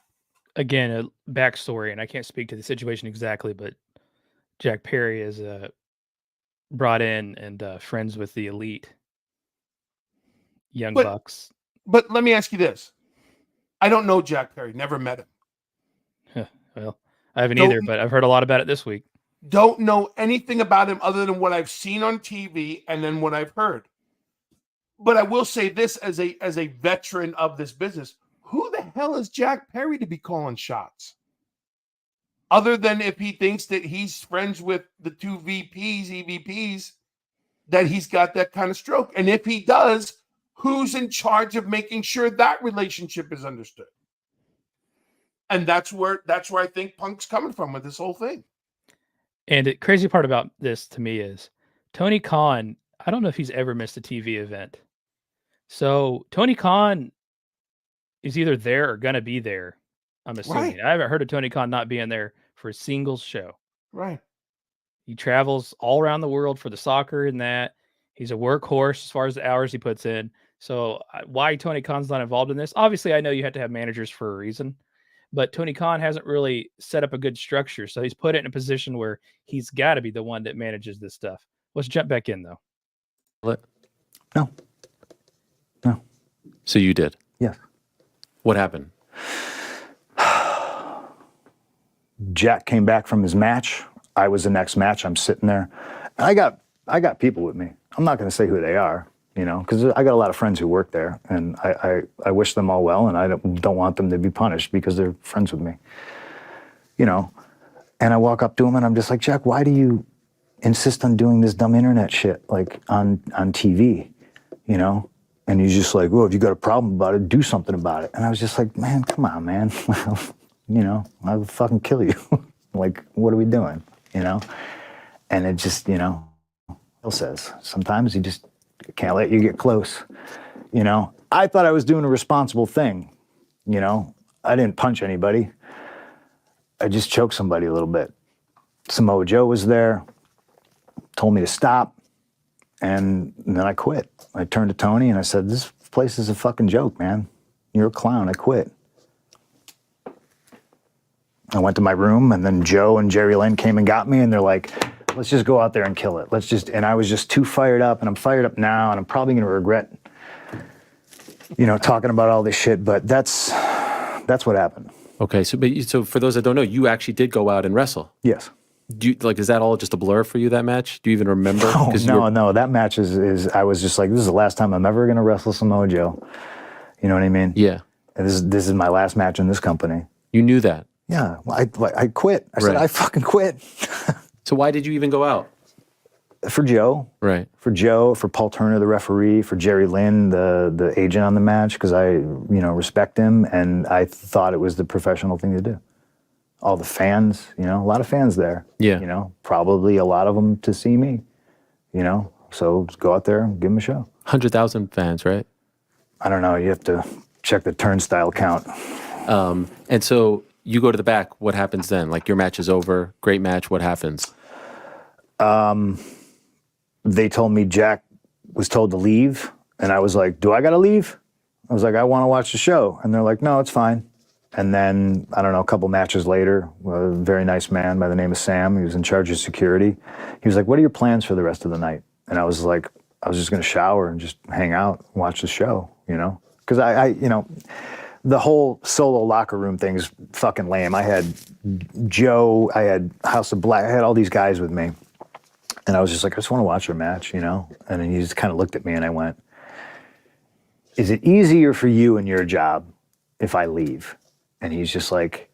Again, a backstory, and I can't speak to the situation exactly, but Jack Perry is brought in and friends with the elite Young Bucks. But let me ask you this. I don't know Jack Perry, never met him. Well, I haven't either, but I've heard a lot about it this week. Don't know anything about him other than what I've seen on TV and then what I've heard. But I will say this as a veteran of this business, who the hell is Jack Perry to be calling shots? Other than if he thinks that he's friends with the two EVPs, that he's got that kind of stroke. And if he does, who's in charge of making sure that relationship is understood? And that's where I think Punk's coming from with this whole thing. And the crazy part about this to me is Tony Khan, I don't know if he's ever missed a TV event. So Tony Khan is either there or going to be there, I'm assuming. Right. I haven't heard of Tony Khan not being there for a single show. Right. He travels all around the world for the soccer and that. He's a workhorse as far as the hours he puts in. So why Tony Khan's not involved in this? Obviously, I know you have to have managers for a reason. But Tony Khan hasn't really set up a good structure. So he's put it in a position where he's got to be the one that manages this stuff. Let's jump back in, though. No. So you did? Yes. What happened? Jack came back from his match. I was the next match. I'm sitting there. I got people with me. I'm not going to say who they are, because I got a lot of friends who work there, and I wish them all well, and I don't want them to be punished because they're friends with me, And I walk up to him, and I'm just like, Jack, why do you insist on doing this dumb internet shit, like on TV, And he's just like, well, if you got a problem about it, do something about it. And I was just like, man, come on, man. I'll fucking kill you. Like, what are we doing, And it just, Bill says, sometimes he just can't let you get close, I thought I was doing a responsible thing, I didn't punch anybody. I just choked somebody a little bit. Samoa Joe was there, told me to stop, and then I quit. I turned to Tony and I said, this place is a fucking joke, man. You're a clown. I quit. I went to my room, and then Joe and Jerry Lynn came and got me, and they're like, let's just go out there and kill it. And I was just too fired up, and I'm fired up now, and I'm probably going to regret, talking about all this shit, but that's what happened. Okay, so for those that don't know, you actually did go out and wrestle. Yes. Is that all just a blur for you, that match? Do you even remember? No, that match is I was just like, this is the last time I'm ever going to wrestle Samoa Joe. You know what I mean? Yeah. And this is my last match in this company. You knew that? Yeah, I quit. I said, I fucking quit. So why did you even go out? For Joe. Right. For Joe, for Paul Turner, the referee, for Jerry Lynn, the agent on the match, because I, respect him, and I thought it was the professional thing to do. All the fans, a lot of fans there. Yeah. Probably a lot of them to see me, So just go out there and give them a show. 100,000 fans, right? I don't know. You have to check the turnstile count. And so you go to the back. What happens then? Like, your match is over. Great match. What happens? They told me Jack was told to leave, and I was like, do I got to leave? I was like, I want to watch the show. And they're like, no, it's fine. And then, I don't know, a couple matches later, a very nice man by the name of Sam, he was in charge of security. He was like, what are your plans for the rest of the night? And I was like, I was just going to shower and just hang out and watch the show, Because the whole solo locker room thing's fucking lame. I had Joe, I had House of Black, I had all these guys with me. And I was just like, I just want to watch their match, you know? And then he just kind of looked at me and I went, is it easier for you in your job if I leave? And he's just like,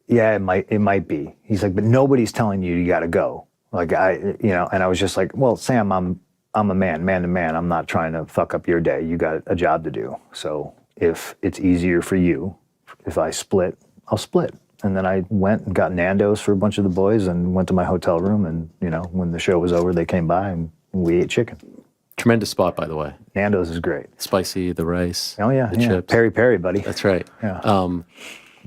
yeah, it might be. He's like, but nobody's telling you got to go. Like and I was just like, well, Sam, I'm a man to man. I'm not trying to fuck up your day. You got a job to do. So if it's easier for you, if I split, I'll split. And then I went and got Nando's for a bunch of the boys and went to my hotel room. And, you know, when the show was over, they came by and we ate chicken. Tremendous spot, by the way. Nando's is great. Spicy, the rice. Oh, yeah. The chips. Peri, buddy. That's right. Yeah.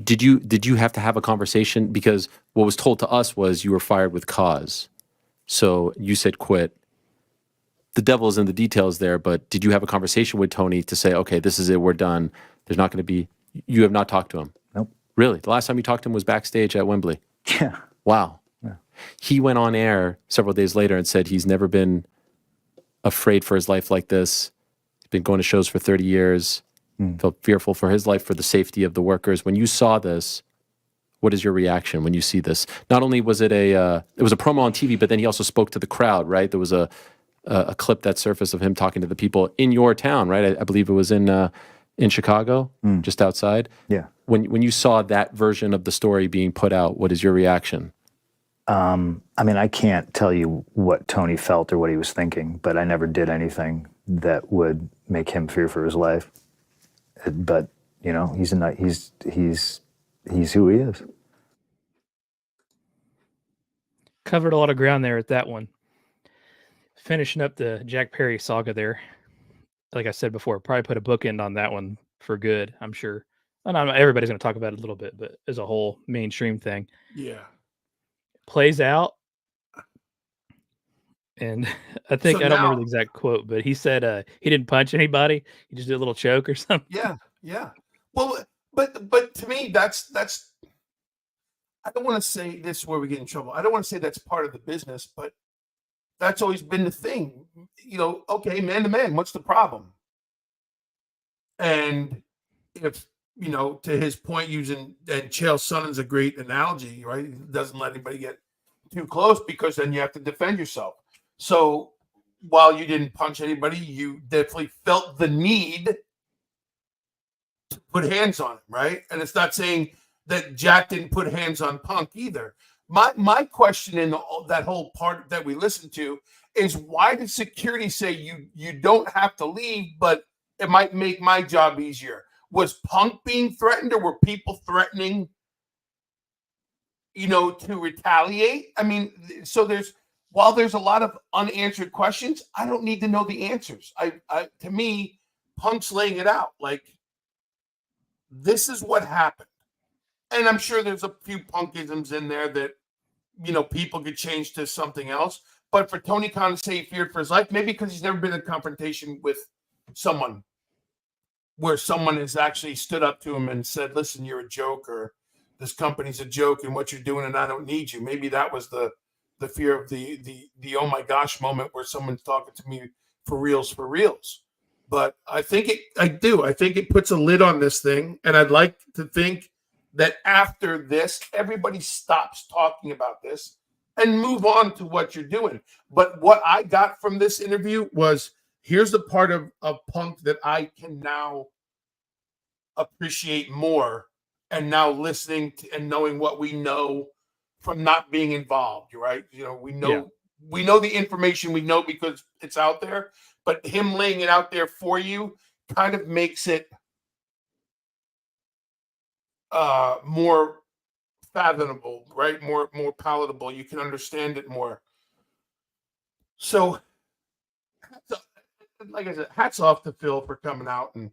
Did you have to have a conversation? Because what was told to us was you were fired with cause. So you said quit. The devil is in the details there, but did you have a conversation with Tony to say, okay, this is it, we're done. There's not going to be, you have not talked to him? Nope. Really? The last time you talked to him was backstage at Wembley? Yeah. Wow. Yeah. He went on air several days later and said he's never been afraid for his life like this. He's been going to shows for 30 years, felt fearful for his life, for the safety of the workers. When you saw this, what is your reaction when you see this? Not only was it it was a promo on TV, but then he also spoke to the crowd, right? There was a clip that surfaced of him talking to the people in your town, right? I believe it was in Chicago, just outside. Yeah. When you saw that version of the story being put out, what is your reaction? I mean, I can't tell you what Tony felt or what he was thinking, but I never did anything that would make him fear for his life. But you know, he's who he is. Covered a lot of ground there at that one. Finishing up the Jack Perry saga there. Like I said before, probably put a bookend on that one for good, I'm sure. And everybody's going to talk about it a little bit, but as a whole mainstream thing. Yeah. Plays out. And I think, So I don't remember now- the exact quote, but he said he didn't punch anybody. He just did a little choke or something. Yeah, yeah. Well, but to me, that's. I don't want to say this is where we get in trouble. I don't want to say that's part of the business, but that's always been the thing. You know, okay, man to man, what's the problem? And if, you know, to his point, using, and Chael Sonnen's a great analogy, right? He doesn't let anybody get too close because then you have to defend yourself. So while you didn't punch anybody, you definitely felt the need to put hands on him, right? And it's not saying that Jack didn't put hands on Punk either. My question in that whole part that we listened to is, why did security say you don't have to leave, but it might make my job easier? Was Punk being threatened, or were people threatening, you know, to retaliate? I mean, so while there's a lot of unanswered questions, I don't need to know the answers. To me, Punk's laying it out like, this is what happened. And I'm sure there's a few Punkisms in there that, you know, people could change to something else. But for Tony Khan to say he feared for his life, maybe because he's never been in confrontation with someone where someone has actually stood up to him and said, listen, you're a joke, or this company's a joke and what you're doing and I don't need you. Maybe that was the fear of the oh my gosh moment where someone's talking to me for reals. But I think it puts a lid on this thing. And I'd like to think that after this, everybody stops talking about this and move on to what you're doing. But what I got from this interview was, here's the part of Punk that I can now appreciate more, and now listening to and knowing what we know from not being involved. You're right. You know, we know the information we know because it's out there, but him laying it out there for you kind of makes it more fathomable, right? More palatable. You can understand it more. So, like I said, hats off to Phil for coming out and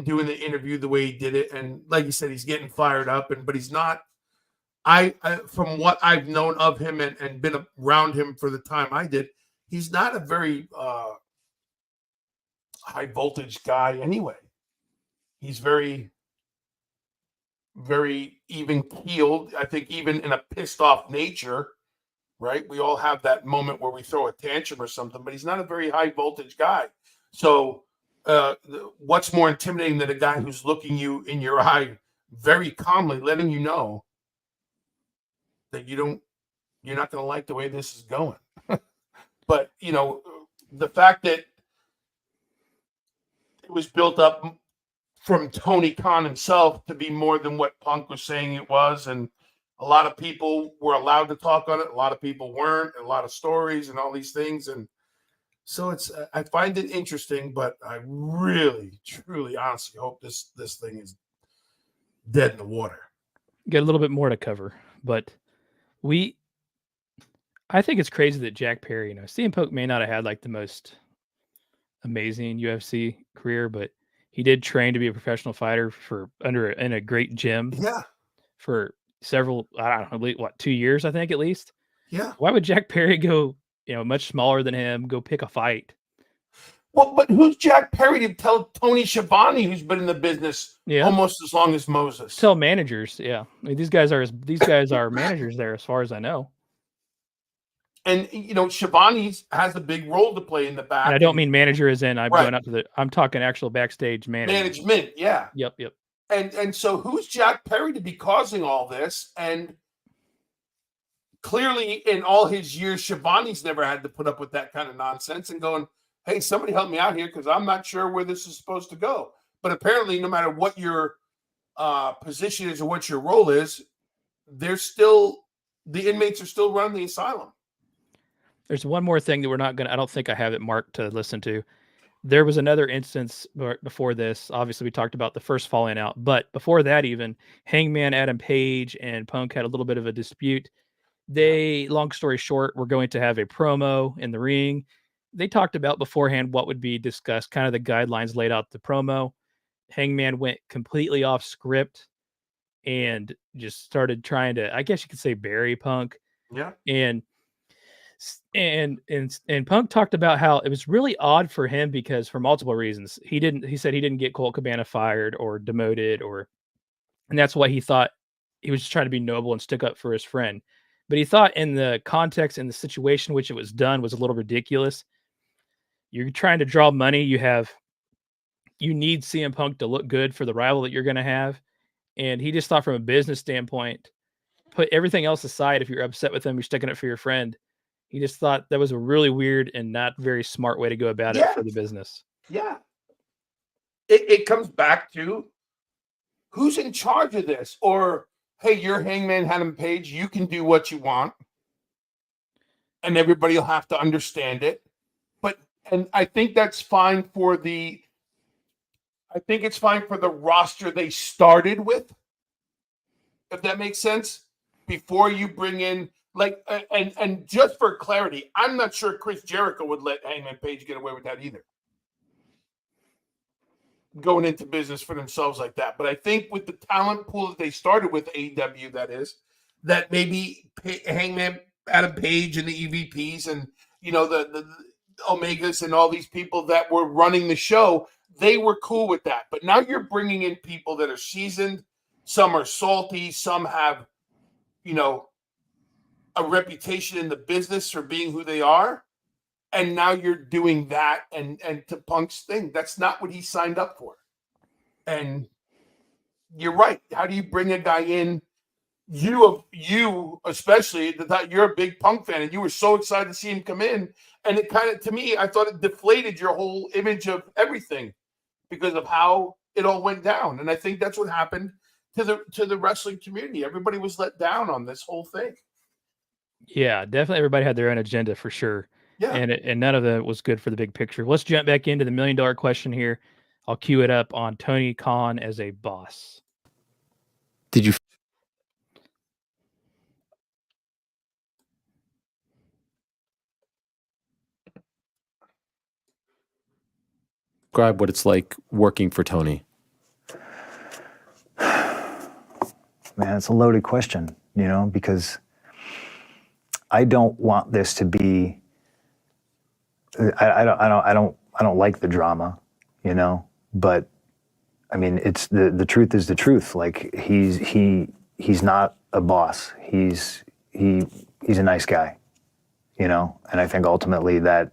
doing the interview the way he did it. And like you said, he's getting fired up, but he's not. I from what I've known of him and been around him for the time I did, he's not a very high voltage guy anyway. He's very, very even keeled. I think even in a pissed off nature, right? We all have that moment where we throw a tantrum or something, but he's not a very high voltage guy. So what's more intimidating than a guy who's looking you in your eye very calmly, letting you know that you're not going to like the way this is going. But, the fact that it was built up from Tony Khan himself to be more than what Punk was saying it was, and a lot of people were allowed to talk on it, a lot of people weren't, a lot of stories and all these things, and so I find it interesting, but I really, truly, honestly hope this thing is dead in the water. Get a little bit more to cover, but I think it's crazy that Jack Perry, CM Punk may not have had like the most amazing UFC career, but he did train to be a professional fighter in a great gym. Yeah. For several, I don't know, 2 years, I think at least. Yeah. Why would Jack Perry go, much smaller than him, go pick a fight? Well, but who's Jack Perry to tell Tony Schiavone, who's been in the business almost as long as Moses? Tell managers, yeah. I mean, these guys are managers there, as far as I know. And Schiavone has a big role to play in the back. And I don't mean manager as in going up to I'm talking actual backstage management. Yeah. Yep. And so who's Jack Perry to be causing all this? And clearly, in all his years, Schiavone's never had to put up with that kind of nonsense and going, hey, somebody help me out here because I'm not sure where this is supposed to go. But apparently, no matter what your position is or what your role is, the inmates are still running the asylum. There's one more thing that I don't think I have it marked to listen to. There was another instance before this. Obviously, we talked about the first falling out, but before that, even Hangman Adam Page and Punk had a little bit of a dispute. They, long story short, were going to have a promo in the ring. They talked about beforehand what would be discussed, kind of the guidelines laid out the promo. Hangman went completely off script and just started trying to, I guess you could say, bury Punk. Yeah. And Punk talked about how it was really odd for him because for multiple reasons. He said he didn't get Colt Cabana fired or demoted and that's why he thought he was just trying to be noble and stick up for his friend. But he thought in the context and the situation which it was done was a little ridiculous. You're trying to draw money. You need CM Punk to look good for the rival that you're going to have. And he just thought from a business standpoint, put everything else aside. If you're upset with him, you're sticking up for your friend. He just thought that was a really weird and not very smart way to go about it for the business. Yeah. It comes back to who's in charge of this, or, hey, you're Hangman Adam Page. You can do what you want. And everybody will have to understand it. And I think that's fine for it's fine for the roster they started with. If that makes sense. Before you bring in, and just for clarity, I'm not sure Chris Jericho would let Hangman Page get away with that either. Going into business for themselves like that. But I think with the talent pool that they started with, AEW, that maybe Hangman Adam Page and the EVPs and, the Omegas and all these people that were running the show, they were cool with that. But now you're bringing in people that are seasoned. Some are salty. Some have, a reputation in the business for being who they are. And now you're doing that and to Punk's thing. That's not what he signed up for. And you're right. How do you bring a guy in? You especially, that you're a big Punk fan and you were so excited to see him come in. And it kind of, to me, I thought it deflated your whole image of everything because of how it all went down. And I think that's what happened to the wrestling community. Everybody was let down on this whole thing. Yeah, definitely. Everybody had their own agenda for sure. Yeah. And none of it was good for the big picture. Let's jump back into the $1 million question here. I'll cue it up on Tony Khan as a boss. Did you describe what it's like working for Tony? Man, it's a loaded question, because I don't want this to be. I don't like the drama, But I mean, it's the truth is the truth. Like he's not a boss. He's a nice guy, And I think ultimately that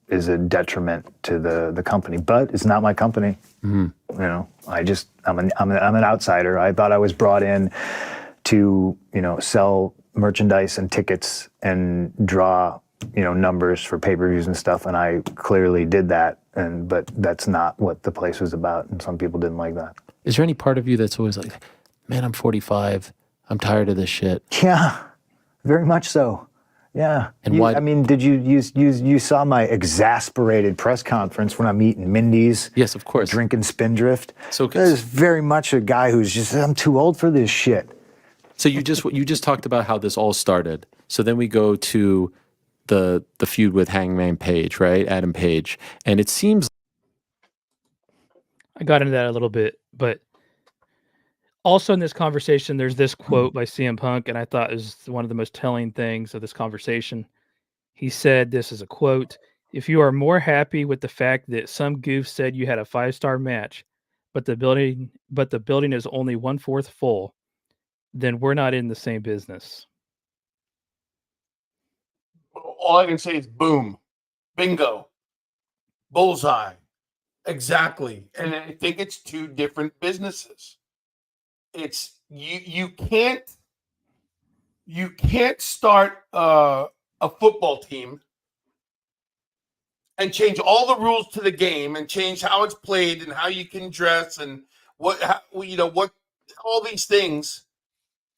is a detriment to the company. But it's not my company. Mhm. You know, I'm an outsider. I thought I was brought in to, you know, sell merchandise and tickets and draw, you know, numbers for pay-per-views and stuff, and I clearly did that. But that's not what the place was about, and some people didn't like that. Is there any part of you that's always like, man, I'm 45. I'm tired of this shit? Yeah, very much so. Yeah. And why? I mean, did you saw my exasperated press conference when I'm eating Mindy's? Yes, of course. Drinking Spindrift. So There's very much a guy who's just, I'm too old for this shit. So you just talked about how this all started. So then we go to the feud with Hangman Page, right? Adam Page. And it seems I got into that a little bit, but also in this conversation, there's this quote by CM Punk, and I thought it was one of the most telling things of this conversation. He said, this is a quote, "If you are more happy with the fact that some goof said you had a 5-star match, but the building is only 1/4 full, then we're not in the same business." All I can say is boom, bingo, bullseye. Exactly. And I think it's two different businesses. It's you can't start a football team and change all the rules to the game and change how it's played and how you can dress and what all these things,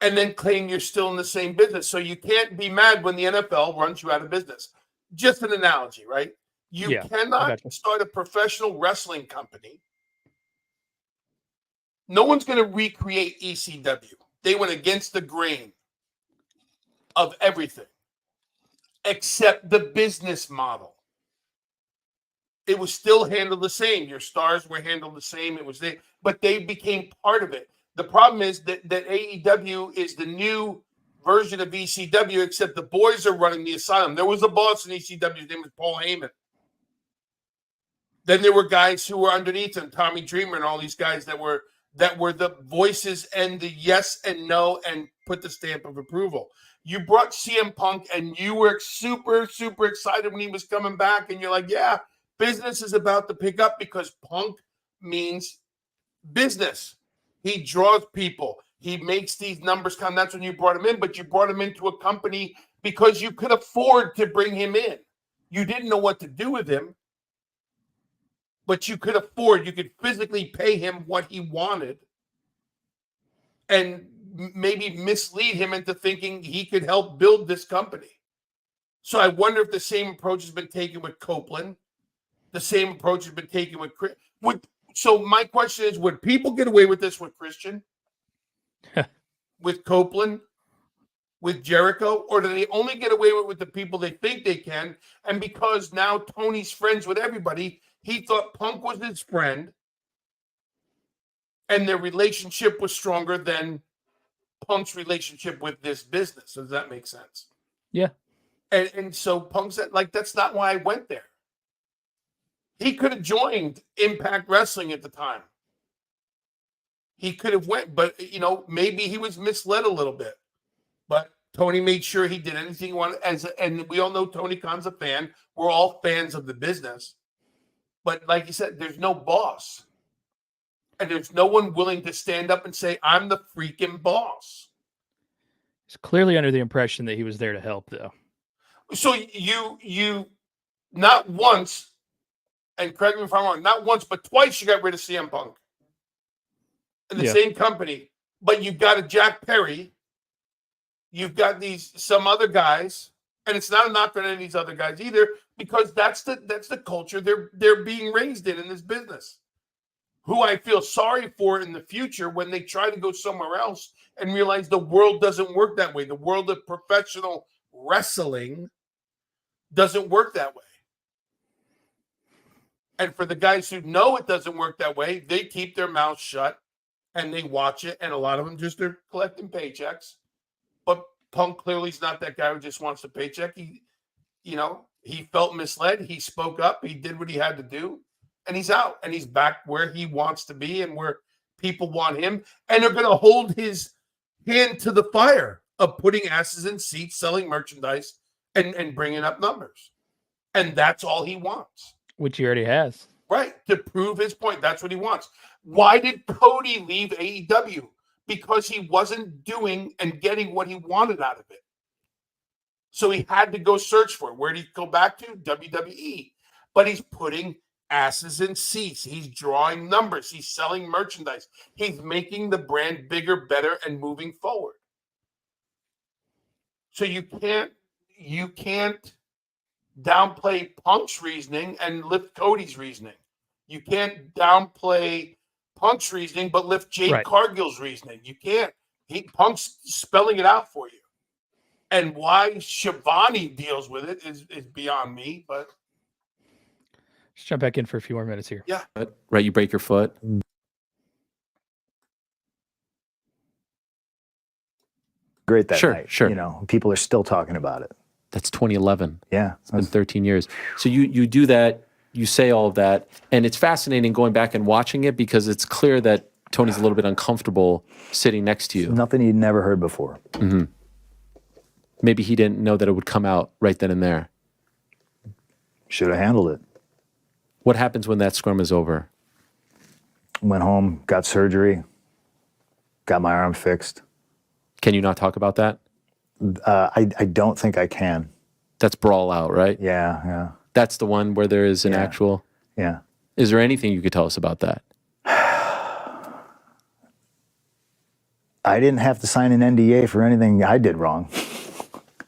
and then claim you're still in the same business. So you can't be mad when the NFL runs you out of business. Just an analogy, right? You cannot start a professional wrestling company. No one's going to recreate ECW. They went against the grain of everything except the business model. It was still handled the same. Your stars were handled the same. It was there, but they became part of it. The problem is that AEW is the new version of ECW, except the boys are running the asylum. There was a boss in ECW. His name was Paul Heyman. Then there were guys who were underneath him, Tommy Dreamer and all these guys that were the voices and the yes and no and put the stamp of approval. You brought CM Punk and you were super, super excited when he was coming back. And you're like, yeah, business is about to pick up because Punk means business. He draws people. He makes these numbers come. That's when you brought him in, but you brought him into a company because you could afford to bring him in. You didn't know what to do with him, but you could physically pay him what he wanted and maybe mislead him into thinking he could help build this company. So I wonder if the same approach has been taken with Copeland. The same approach has been taken with Chris. So my question is, would people get away with this with Christian? With Copeland? With Jericho? Or do they only get away with the people they think they can? And because now Tony's friends with everybody, he thought Punk was his friend, and their relationship was stronger than Punk's relationship with this business. Does that make sense? Yeah. And so Punk said, like, that's not why I went there. He could have joined Impact Wrestling at the time. He could have went, but, maybe he was misled a little bit. But Tony made sure he did anything he wanted. And we all know Tony Khan's a fan. We're all fans of the business. But like you said, there's no boss. And there's no one willing to stand up and say, I'm the freaking boss. He's clearly under the impression that he was there to help, though. So you not once, and correct me if I'm wrong, not once, but twice you got rid of CM Punk in the same company. But you've got a Jack Perry. You've got some other guys. And it's not a knock on any of these other guys either, because that's the culture they're being raised in this business. Who I feel sorry for in the future when they try to go somewhere else and realize the world doesn't work that way. The world of professional wrestling doesn't work that way. And for the guys who know it doesn't work that way, they keep their mouths shut and they watch it. And a lot of them just are collecting paychecks. But Punk clearly is not that guy who just wants a paycheck. He felt misled. He spoke up. He did what he had to do. And he's out. And he's back where he wants to be and where people want him. And they're going to hold his hand to the fire of putting asses in seats, selling merchandise, and bringing up numbers. And that's all he wants. Which he already has. Right. To prove his point. That's what he wants. Why did Cody leave AEW? Because he wasn't doing and getting what he wanted out of it. So he had to go search for it. Where did he go back to? WWE. But he's putting asses in seats. He's drawing numbers. He's selling merchandise. He's making the brand bigger, better, and moving forward. So you can't downplay Punk's reasoning and lift Cody's reasoning. You can't downplay Punk's reasoning but lift Jade Cargill's reasoning. You can't. Punk's spelling it out for you. And why Shivani deals with it is beyond me, but Let's jump back in for a few more minutes here. Yeah. Right, you break your foot. Great that Sure, night. sure. You know, people are still talking about it. That's 2011. Yeah. It's been 13 years. So you do that, you say all of that, and it's fascinating going back and watching it because it's clear that Tony's a little bit uncomfortable sitting next to you. Nothing he'd never heard before. Mm-hmm. Maybe he didn't know that it would come out right then and there. Should have handled it. What happens when that scrum is over? Went home, got surgery, got my arm fixed. Can you not talk about that? I don't think I can. That's Brawl Out, right? Yeah. That's the one where there is an actual... Yeah. Is there anything you could tell us about that? I didn't have to sign an NDA for anything I did wrong.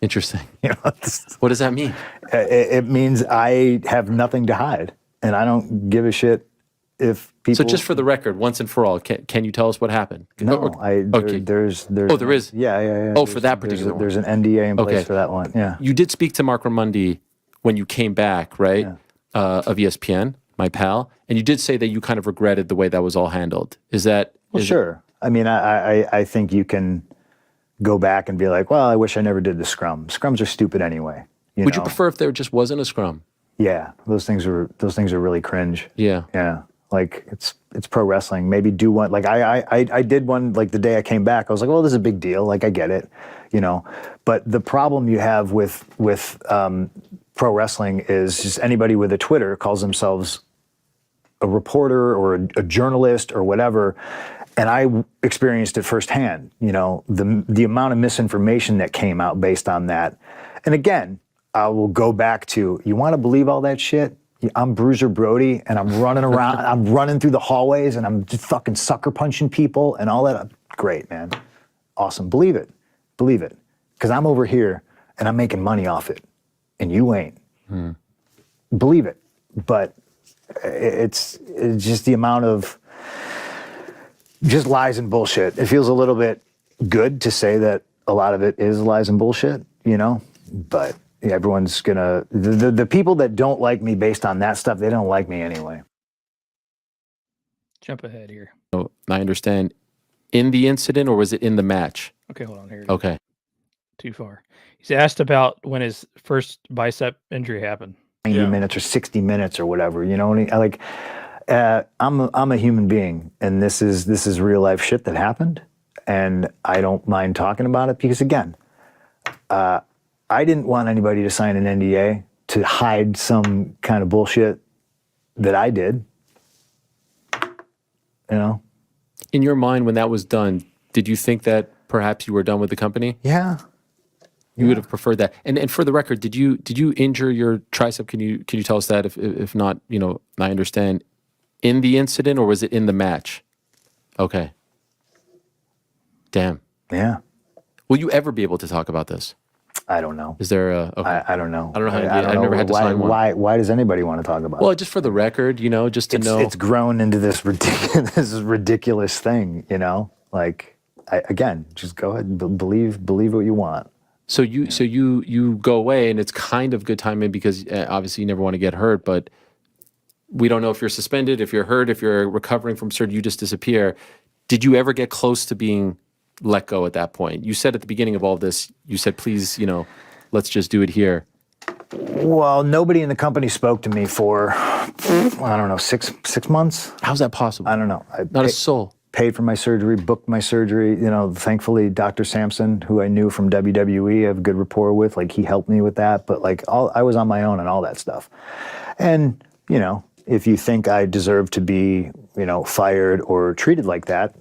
Interesting. You know, what does that mean? It means I have nothing to hide, and I don't give a shit if people. So just for the record, once and for all, can you tell us what happened? No, okay. There's. Oh, there is. Yeah. Oh, for that particular one. There's an NDA in place for that one. Yeah. You did speak to Mark Ramundi when you came back, right? Yeah. Of ESPN, my pal, and you did say that you kind of regretted the way that was all handled. Is that? Well, sure. I mean, I think you can go back and be like, well, I wish I never did the scrum. Scrums are stupid anyway. Would you prefer if there just wasn't a scrum? Yeah, those things are really cringe. Yeah. Like it's pro wrestling. Maybe do one. Like I did one like the day I came back. I was like, well, this is a big deal. Like I get it, you know. But the problem you have with pro wrestling is just anybody with a Twitter calls themselves a reporter or a journalist or whatever. And I experienced it firsthand, you know, the amount of misinformation that came out based on that. And again, I will go back to, you want to believe all that shit? I'm Bruiser Brody and I'm running around, I'm running through the hallways and I'm just fucking sucker punching people and all that. Great, man. Awesome. Believe it. Because I'm over here and I'm making money off it and you ain't. Believe it. But it's just the amount of just lies and bullshit. It feels a little bit good to say that a lot of it is lies and bullshit, you know, but everyone's gonna, the people that don't like me based on that stuff, they don't like me anyway. Jump ahead here. So I understand. In the incident, or was it in the match? Okay, hold on here. Okay. Too far. He's asked about when his first bicep injury happened. 90 minutes or 60 minutes or whatever, you know, like, I'm a human being, and this is real life shit that happened, and I don't mind talking about it because again, I didn't want anybody to sign an NDA to hide some kind of bullshit that I did. You know? In your mind, when that was done, did you think that perhaps you were done with the company? Yeah. You would have preferred that. And for the record, did you injure your tricep? Can you tell us that? If not, you know, I understand. In the incident, or was it in the match? Okay. Damn. Yeah. Will you ever be able to talk about this? I don't know. Is there a... Okay. I don't know. I don't know how to do it. I've never had to sign one. Why does anybody want to talk about it? Well, just for the record, you know, just to know. It's grown into this ridiculous thing, you know? Like, again, just go ahead and believe what you want. So you go away, and it's kind of good timing because obviously you never want to get hurt, but we don't know if you're suspended, if you're hurt, if you're recovering from surgery, you just disappear. Did you ever get close to being let go at that point? You said at the beginning of all this, you said, please, you know, let's just do it here. Well, nobody in the company spoke to me for, I don't know, six months. How's that possible? I don't know. Not a soul. paid for my surgery, booked my surgery. Thankfully, Dr. Sampson, who I knew from WWE, I have a good rapport with, like he helped me with that. But like I was on my own and all that stuff. And, if you think I deserve to be, fired or treated like that,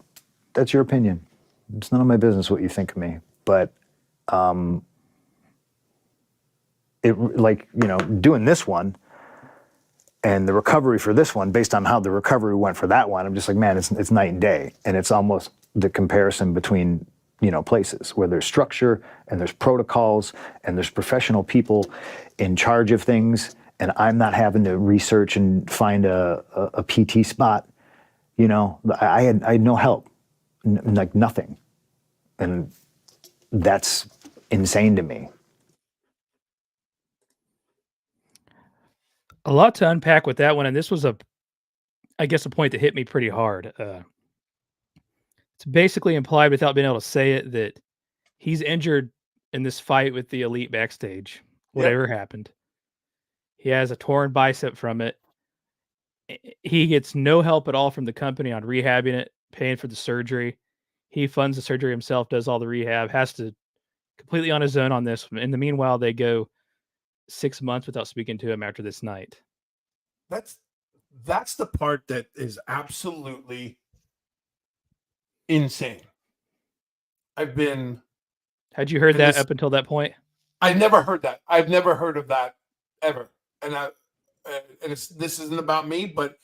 that's your opinion. It's none of my business what you think of me. But doing this one and the recovery for this one, based on how the recovery went for that one, I'm just like, man, it's night and day. And it's almost the comparison between, places where there's structure and there's protocols and there's professional people in charge of things. And I'm not having to research and find a PT spot. I had no help, like nothing. And that's insane to me. A lot to unpack with that one, and this was a point that hit me pretty hard. It's basically implied, without being able to say it, that he's injured in this fight with the Elite backstage. Whatever happened, he has a torn bicep from it. He gets no help at all from the company on rehabbing it, paying for the surgery. He funds the surgery himself, does all the rehab, has to completely on his own on this. In the meanwhile, they go 6 months without speaking to him after this night. That's the part that is absolutely insane. Had you heard that up until that point? I never heard that. I've never heard of that ever. And this isn't about me, but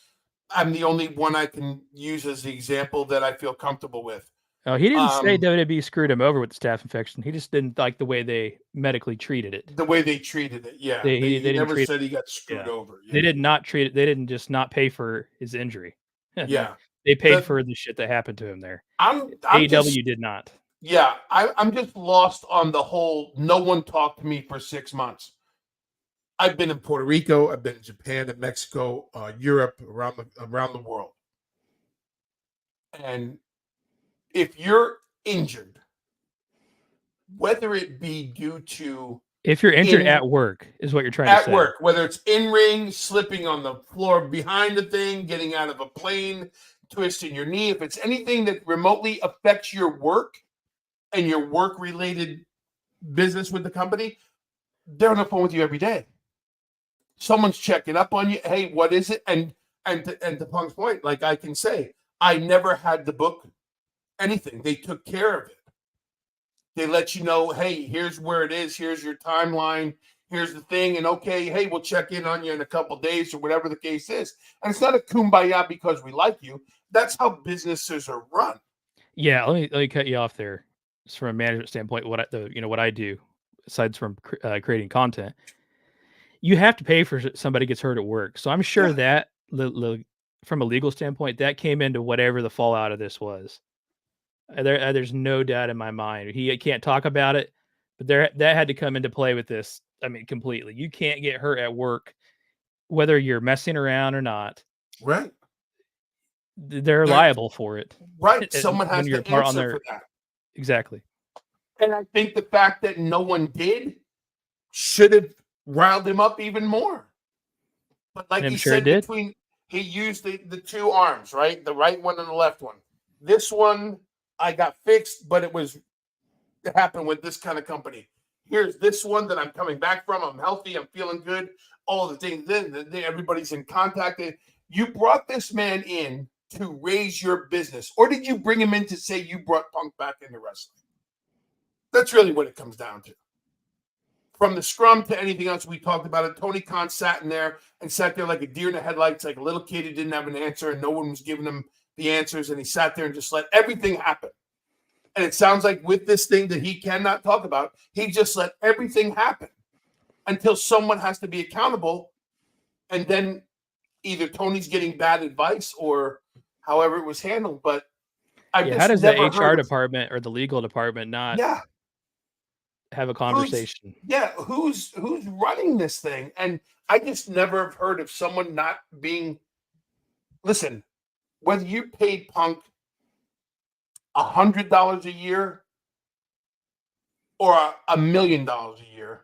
I'm the only one I can use as the example that I feel comfortable with. Oh, he didn't say WWE screwed him over with the staph infection. He just didn't like the way they medically treated it. The way they treated it, yeah. They never said he got screwed over. Yeah. They did not treat it. They didn't just not pay for his injury. Yeah. They paid for the shit that happened to him there. AEW did not. Yeah, I'm just lost on the whole no one talked to me for 6 months. I've been in Puerto Rico, I've been in Japan and Mexico, Europe, around the world. And if you're injured, whether it be due to if you're injured at work, is what you're trying to say. At work, whether it's in ring, slipping on the floor behind the thing, getting out of a plane, twisting your knee, if it's anything that remotely affects your work and your work-related business with the company, they're on the phone with you every day. Someone's checking up on you. Hey, what is it? And to Punk's point, like I can say, I never had to book anything. They took care of it. They let you know, hey, here's where it is. Here's your timeline. Here's the thing. And okay, hey, we'll check in on you in a couple of days or whatever the case is. And it's not a kumbaya because we like you. That's how businesses are run. Yeah, let me cut you off there. Just from a management standpoint, what I do, aside from creating content, you have to pay for somebody gets hurt at work. So I'm sure that from a legal standpoint, that came into whatever the fallout of this was. There's no doubt in my mind. He can't talk about it, but that had to come into play with this. I mean, completely. You can't get hurt at work, whether you're messing around or not. Right. They're liable for it. Right. Someone has to answer for that. Exactly. And I think the fact that no one did should have riled him up even more. But like he said, he used the two arms, right? The right one and the left one. This one I got fixed, but it happened with this kind of company. Here's this one that I'm coming back from. I'm healthy. I'm feeling good. All the things. Then everybody's in contact. You brought this man in to raise your business, or did you bring him in to say you brought Punk back into wrestling? That's really what it comes down to. From the scrum to anything else, we talked about it. Tony Khan sat there like a deer in the headlights, like a little kid who didn't have an answer and no one was giving him the answers, and he sat there and just let everything happen. And it sounds like with this thing that he cannot talk about, he just let everything happen until someone has to be accountable. And then either Tony's getting bad advice or however it was handled. But how does the HR department or the legal department not have a conversation? Who's running this thing? And I just never have heard of someone not being. Listen, whether you paid Punk $100 a year or $1 million a year,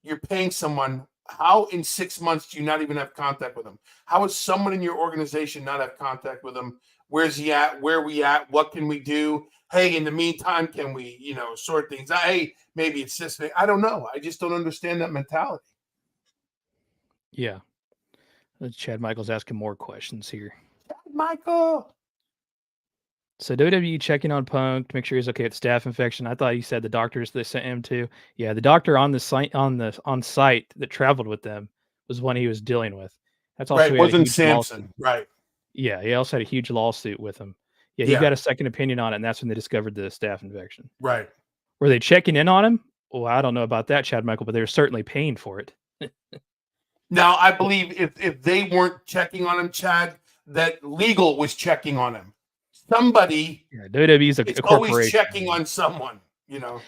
you're paying someone. How in 6 months do you not even have contact with them? How is someone in your organization not have contact with them Where's he at? Where are we at? What can we do? Hey, in the meantime, can we, sort things out? Hey, maybe it's this thing. I don't know. I just don't understand that mentality. Yeah. Chad Michael's asking more questions here. Michael. So WWE checking on Punk to make sure he's okay with staph infection. I thought you said the doctors they sent him to. Yeah, the doctor on the site on site that traveled with them was one he was dealing with. That's also Right, wasn't Samson. Right. Yeah, he also had a huge lawsuit with him. Yeah, he Yeah. got a second opinion on it, and that's when they discovered the staph infection. Right. Were they checking in on him? Well, I don't know about that, Chad Michael, but they were certainly paying for it. Now, I believe if they weren't checking on him, Chad, that legal was checking on him. Somebody WWE's a corporation. Always checking on someone,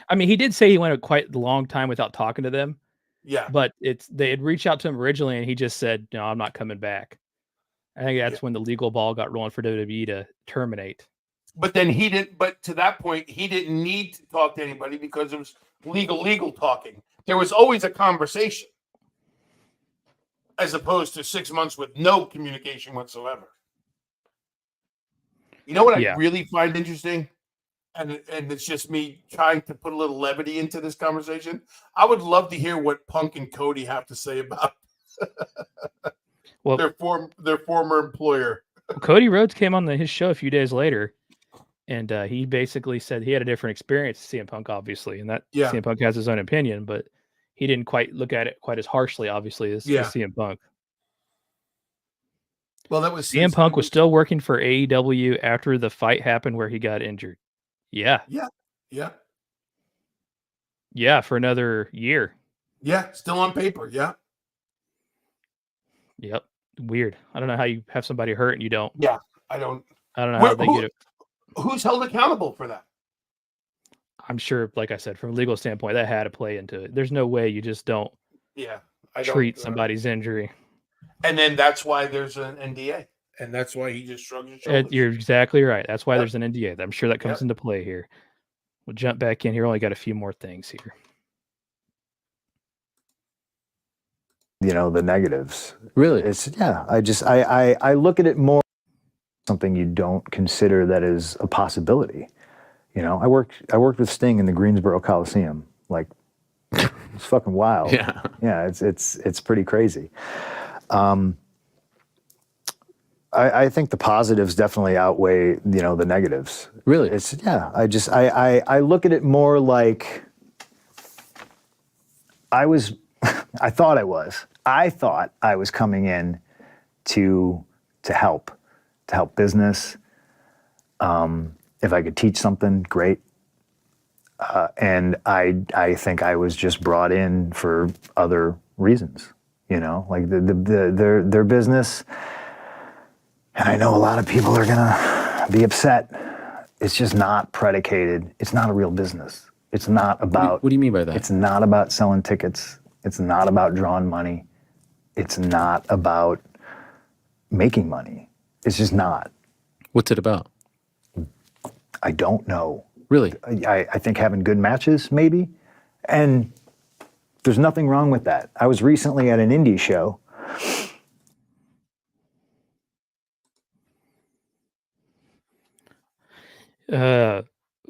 I mean, he did say he went a quite long time without talking to them. Yeah. But they had reached out to him originally, and he just said, "No, I'm not coming back." I think that's when the legal ball got rolling for WWE to terminate. But then he didn't. But to that point, he didn't need to talk to anybody because it was legal talking. There was always a conversation, as opposed to 6 months with no communication whatsoever. You know what I really find interesting? And it's just me trying to put a little levity into this conversation. I would love to hear what Punk and Cody have to say about their former employer. Cody Rhodes came on his show a few days later, and he basically said he had a different experience CM Punk, obviously, and that CM Punk has his own opinion, but he didn't quite look at it quite as harshly, obviously, as CM Punk. Well, that was CM Punk was still working for AEW after the fight happened where he got injured. Yeah. Yeah, for another year. Yeah, still on paper. Yeah. Yep. Weird. I don't know how you have somebody hurt and you don't. Yeah, I don't know how they get it. Who's held accountable for that? I'm sure, like I said, from a legal standpoint, that had to play into it. There's no way you just don't treat somebody's injury. And then that's why there's an NDA. And that's why he just shrugs his shoulders. You're exactly right. That's why there's an NDA. I'm sure that comes into play here. We'll jump back in here. Only got a few more things here. The negatives. Really? I look at it more something you don't consider that is a possibility. I worked with Sting in the Greensboro Coliseum. Like, it's fucking wild. Yeah, it's pretty crazy. I think the positives definitely outweigh, the negatives. Really? I look at it more like I thought I was coming in to help business. If I could teach something, great. And I think I was just brought in for other reasons, like their business. And I know a lot of people are gonna be upset. It's just not predicated. It's not a real business. It's not about. What do you mean by that? It's not about selling tickets. It's not about drawing money. It's not about making money. It's just not. What's it about? I don't know. Really? I think having good matches, maybe. And there's nothing wrong with that. I was recently at an indie show.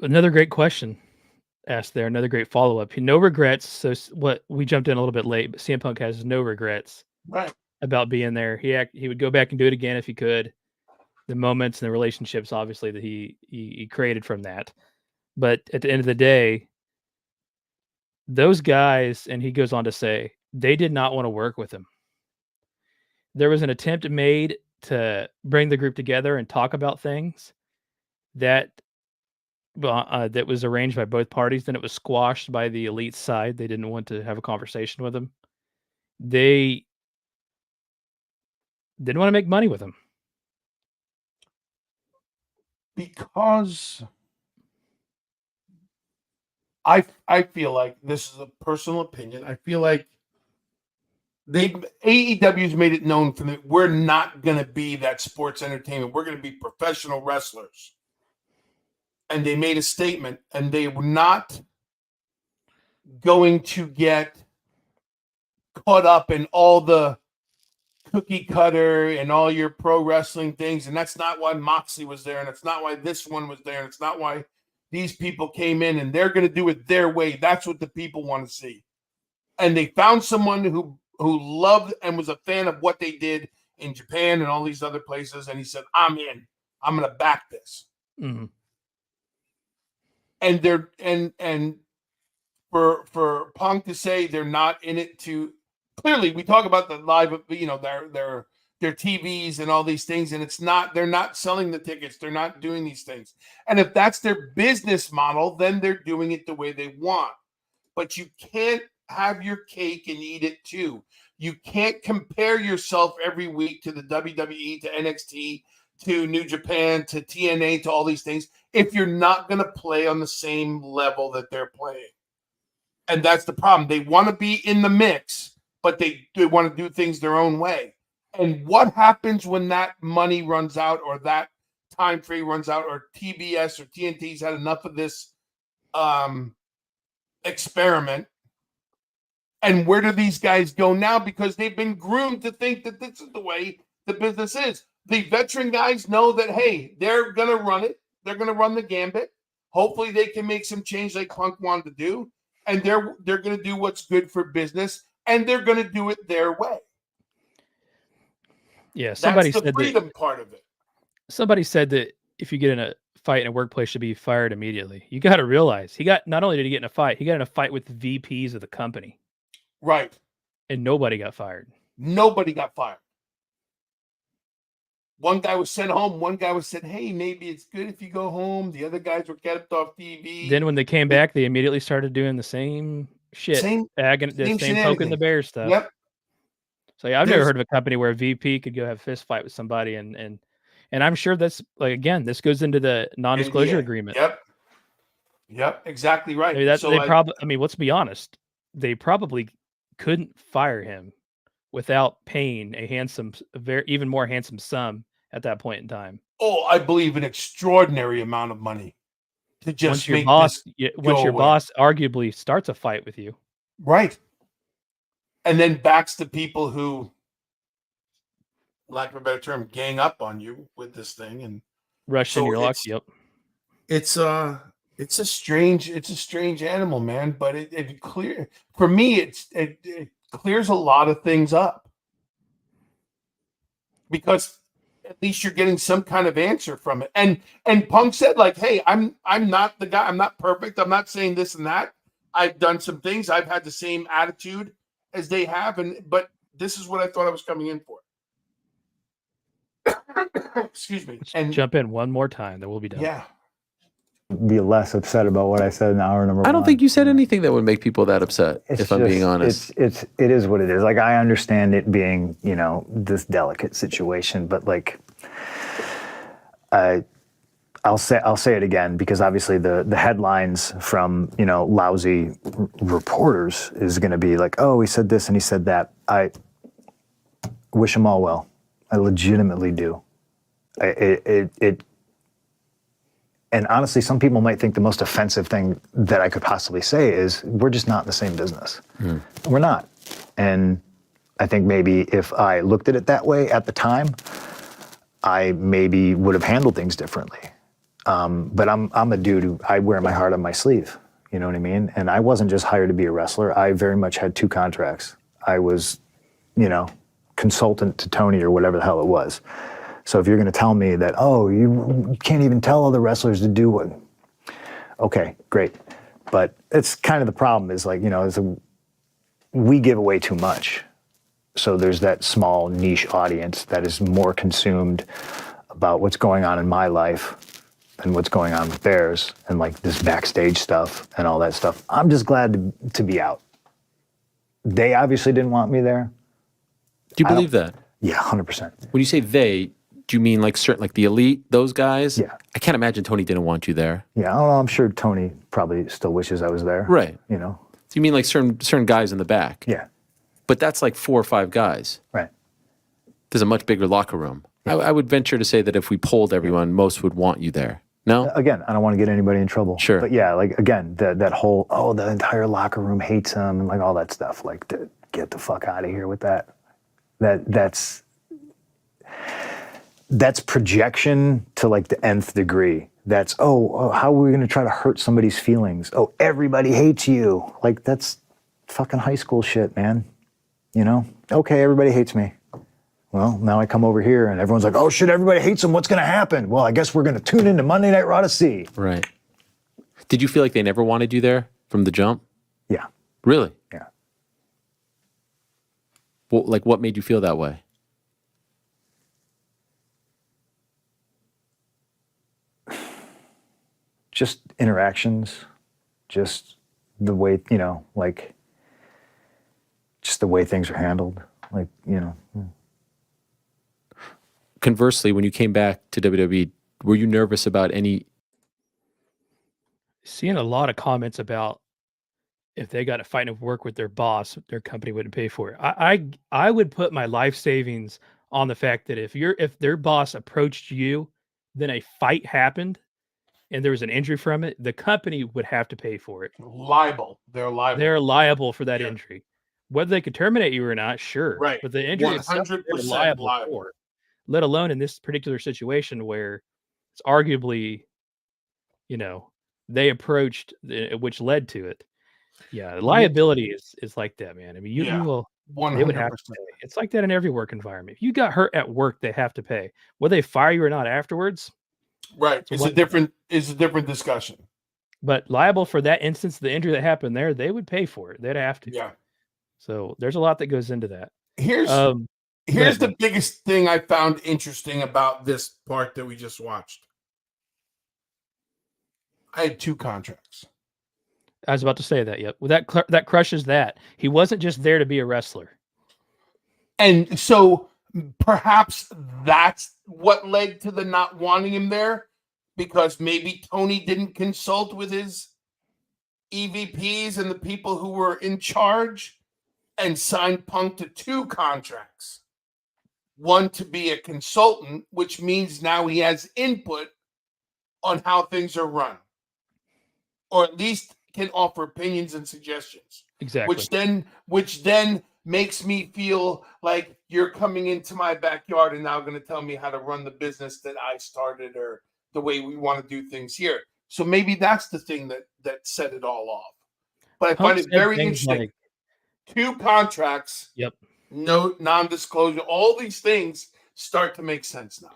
Another great question asked there. Another great follow-up. No regrets. So what we jumped in a little bit late, but CM Punk has no regrets about being there. He would go back and do it again if he could. The moments and the relationships, obviously, that he created from that. But at the end of the day, those guys, and he goes on to say, they did not want to work with him. There was an attempt made to bring the group together and talk about things that was arranged by both parties. Then it was squashed by the elite side. They didn't want to have a conversation with him. They didn't want to make money with him. Because I feel like, this is a personal opinion, I feel like AEW's made it known from that we're not going to be that sports entertainment. We're going to be professional wrestlers. And they made a statement, and they were not going to get caught up in all the cookie cutter and all your pro wrestling things, and that's not why Moxley was there, and it's not why this one was there, and it's not why these people came in, and they're going to do it their way. That's what the people want to see. And they found someone who loved and was a fan of what they did in Japan and all these other places, and he said, I'm in. I'm going to back this. Mm-hmm. And they're and for Punk to say they're not in it to, clearly we talk about the live, their TVs and all these things, and they're not selling the tickets, they're not doing these things. And if that's their business model, then they're doing it the way they want. But you can't have your cake and eat it too. You can't compare yourself every week to the WWE, to NXT, to New Japan, to TNA, to all these things, if you're not going to play on the same level that they're playing. And that's the problem. They want to be in the mix, but they want to do things their own way. And what happens when that money runs out, or that time frame runs out, or TBS or TNT's had enough of this experiment? And where do these guys go now? Because they've been groomed to think that this is the way the business is. The veteran guys know that, hey, they're going to run it. They're going to run the gambit. Hopefully they can make some change like Punk wanted to do. And they're going to do what's good for business. And they're going to do it their way. Yeah, somebody That's the said freedom part of it. Somebody said that if you get in a fight in a workplace, should be fired immediately. You got to realize not only did he get in a fight, he got in a fight with the VPs of the company. Right. And nobody got fired. Nobody got fired. One guy was sent home. One guy was said, hey, maybe it's good if you go home. The other guys were kept off TV. Then when they came back, they immediately started doing the same shit. Same poking the bear stuff. Yep. So yeah, I've never heard of a company where a VP could go have a fist fight with somebody, and I'm sure that's, like, again, this goes into the non-disclosure agreement. Yep, exactly right. I mean, let's be honest, they probably couldn't fire him without paying even more handsome sum at that point in time. Oh, I believe an extraordinary amount of money to just once your boss arguably starts a fight with you, right? And then backs the people who, lack of a better term, gang up on you with this thing and rush in your lock. Yep. It's a strange animal, man. But it clear for me. It clears a lot of things up, because at least you're getting some kind of answer from it. And Punk said, like, hey, I'm not the guy. I'm not perfect. I'm not saying this and that. I've done some things. I've had the same attitude as they have, but this is what I thought I was coming in for. Excuse me. And jump in one more time, then we'll be done. Yeah. Be less upset about what I said in hour number one. I don't think you said anything that would make people that upset, I'm being honest. It is what it is. Like, I understand it being, this delicate situation, but like, I'll say it again, because obviously the headlines from, lousy reporters is going to be like, oh, he said this and he said that. I wish them all well. I legitimately do. And honestly, some people might think the most offensive thing that I could possibly say is, we're just not in the same business. We're not. And I think maybe if I looked at it that way at the time, I maybe would have handled things differently. But I'm a dude who, I wear my heart on my sleeve. You know what I mean? And I wasn't just hired to be a wrestler. I very much had two contracts. I was, consultant to Tony or whatever the hell it was. So if you're going to tell me that, oh, you can't even tell other wrestlers to do what, okay, great. But it's kind of the problem is, like, we give away too much. So there's that small niche audience that is more consumed about what's going on in my life than what's going on with theirs, and like this backstage stuff and all that stuff. I'm just glad to be out. They obviously didn't want me there. Do you believe that? Yeah, 100%. When you say they, do you mean like certain, like the elite, those guys? Yeah. I can't imagine Tony didn't want you there. Yeah, I don't know, I'm sure Tony probably still wishes I was there. Right. So you mean like certain guys in the back? Yeah. But that's like 4 or 5 guys. Right. There's a much bigger locker room. Yeah. I would venture to say that if we polled everyone, most would want you there. No? Again, I don't want to get anybody in trouble. Sure. But yeah, like, again, that whole, the entire locker room hates him and like all that stuff. Like, get the fuck out of here with that. That's projection to like the nth degree. That's, how are we going to try to hurt somebody's feelings? Oh, everybody hates you. Like, that's fucking high school shit, man. You know? Okay, everybody hates me. Well, now I come over here and everyone's like, oh shit, everybody hates him. What's going to happen? Well, I guess we're going to tune into Monday Night Raw to see. Right. Did you feel like they never wanted you there from the jump? Yeah. Really? Yeah. Well, like, what made you feel that way? Just interactions, just the way, just the way things are handled. Like, Conversely, when you came back to WWE, were you nervous about any? Seeing a lot of comments about if they got to fight and work with their boss, their company wouldn't pay for it. I would put my life savings on the fact that if their boss approached you, then a fight happened and there was an injury from it, the company would have to pay for it. Liable. They're liable. They're liable for that injury. Whether they could terminate you or not, sure. Right. But the injury itself, 100% they're liable for. Let alone in this particular situation where it's arguably, they approached, which led to it. Yeah, liability is like that, man. I mean, you will. 100%. They would have to pay. It's like that in every work environment. If you got hurt at work, they have to pay. Whether they fire you or not afterwards, right? It's a different discussion. But liable for that instance, the injury that happened there, they would pay for it. They'd have to. Yeah. So there's a lot that goes into that. Here's the biggest thing I found interesting about this part that we just watched. I had 2 contracts. I was about to say that. Yep. Well, that crushes that. He wasn't just there to be a wrestler. And so perhaps that's what led to the not wanting him there, because maybe Tony didn't consult with his EVPs and the people who were in charge and signed Punk to 2 contracts. One to be a consultant, which means now he has input on how things are run, or at least can offer opinions and suggestions. Exactly. Which then makes me feel like you're coming into my backyard and now going to tell me how to run the business that I started or the way we want to do things here. So maybe that's the thing that set it all off. But I find it very interesting. 2 contracts. Yep. No non-disclosure. All these things start to make sense now.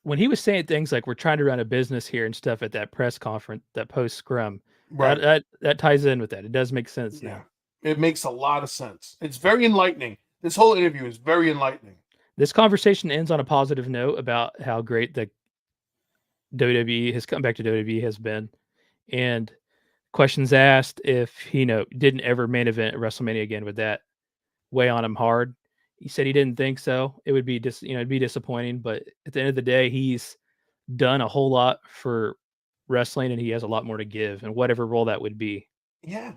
When he was saying things like we're trying to run a business here and stuff at that press conference, that post scrum, right, that ties in with that. It does make sense now. It makes a lot of sense. It's very enlightening. This whole interview is very enlightening. This conversation ends on a positive note about how great the WWE has come back to WWE has been, and questions asked if he didn't ever main event at WrestleMania again, would that weigh on him hard? He said he didn't think so. It would be it'd be disappointing, but at the end of the day, he's done a whole lot for wrestling and he has a lot more to give, and whatever role that would be. Yeah.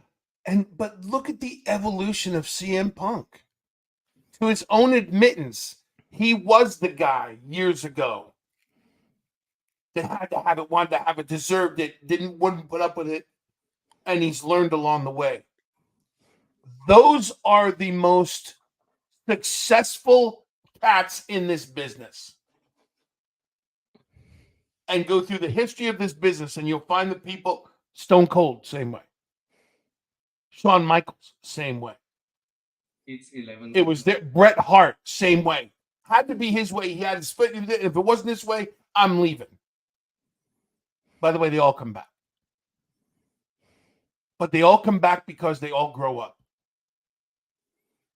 But look at the evolution of CM Punk. To his own admittance, he was the guy years ago that had to have it, wanted to have it, deserved it, wouldn't put up with it, and he's learned along the way. Those are the most successful cats in this business. And go through the history of this business, and you'll find the people. Stone Cold, same way. Shawn Michaels, same way. It's 11. It was there. Bret Hart, same way. Had to be his way. He had to split. If it wasn't this way, I'm leaving. By the way, they all come back. But they all come back because they all grow up.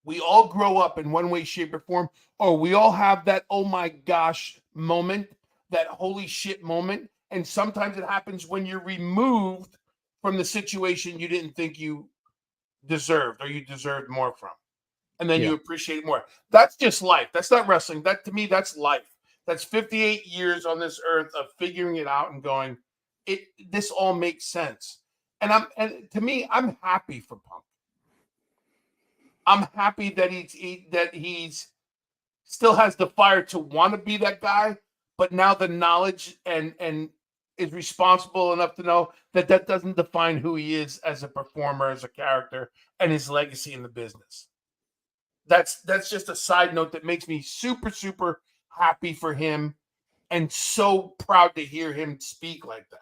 We all grow up in one way, shape, or form. Or we all have that oh my gosh moment, that holy shit moment. And sometimes it happens when you're removed from the situation you didn't think you deserved or you deserved more from. And then you appreciate it more. That's just life. That's not wrestling. That, to me, that's life. That's 58 years on this earth of figuring it out and going, this all makes sense. And to me, I'm happy for Punk. I'm happy that he's still has the fire to want to be that guy, but now the knowledge and is responsible enough to know that doesn't define who he is as a performer, as a character, and his legacy in the business. that's just a side note that makes me super, super happy for him and so proud to hear him speak like that.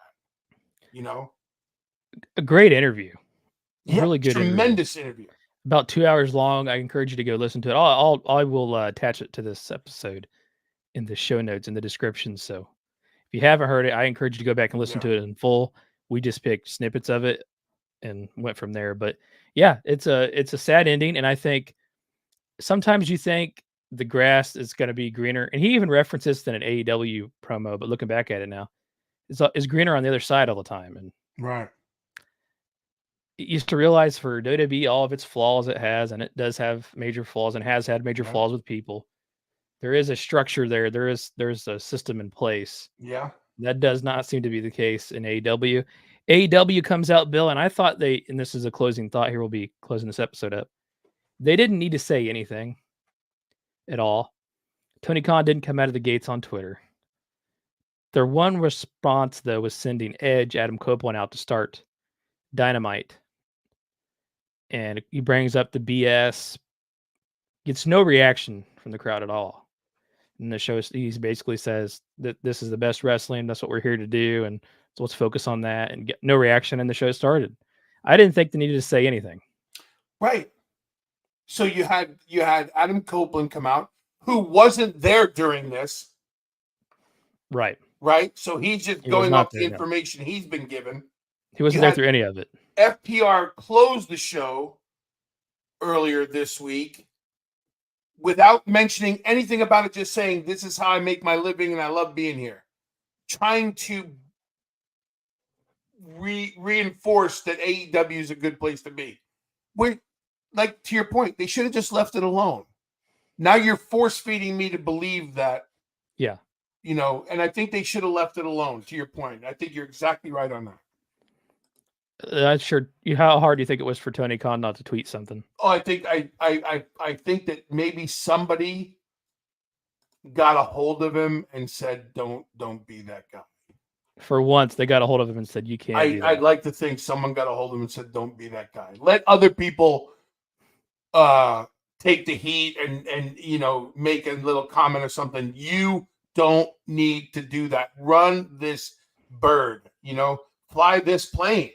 You know? A great interview. Yeah, Really good tremendous interview. About 2 hours long. I encourage you to go listen to it. I will attach it to this episode in the show notes in the description. So if you haven't heard it, I encourage you to go back and listen to it in full. We just picked snippets of it and went from there. But yeah, it's a sad ending, and I think sometimes you think the grass is going to be greener, and he even references in an AEW promo. But looking back at it now, it's greener on the other side all the time, and Right. used to realize for WWE, all of its flaws it has, and it does have major flaws and has had major flaws with people. There is a structure there. There's a system in place. Yeah. That does not seem to be the case in AEW. AEW comes out, Bill, and I thought and this is a closing thought here, we'll be closing this episode up. They didn't need to say anything at all. Tony Khan didn't come out of the gates on Twitter. Their one response, though, was sending Edge, Adam Copeland, out to start Dynamite. And he brings up the BS, gets no reaction from the crowd at all. And the show, he basically says that this is the best wrestling. That's what we're here to do. And so let's focus on that, and get no reaction. And the show started. I didn't think they needed to say anything. Right. So you had Adam Copeland come out, who wasn't there during this. Right. Right. So he's just going off the information he's been given. He wasn't there through any of it. FPR closed the show earlier this week without mentioning anything about it, just saying, this is how I make my living and I love being here. Trying to reinforce that AEW is a good place to be. When, like, to your point, they should have just left it alone. Now you're force feeding me to believe that. Yeah. You know, and I think they should have left it alone, to your point. I think you're exactly right on that. Sure. How hard do you think it was for Tony Khan not to tweet something? Oh, I think I think that maybe somebody got a hold of him and said, "Don't be that guy." For once, they got a hold of him and said, "You can't." I'd like to think someone got a hold of him and said, "Don't be that guy." Let other people take the heat and you know, make a little comment or something. You don't need to do that. Run this bird. You know, fly this plane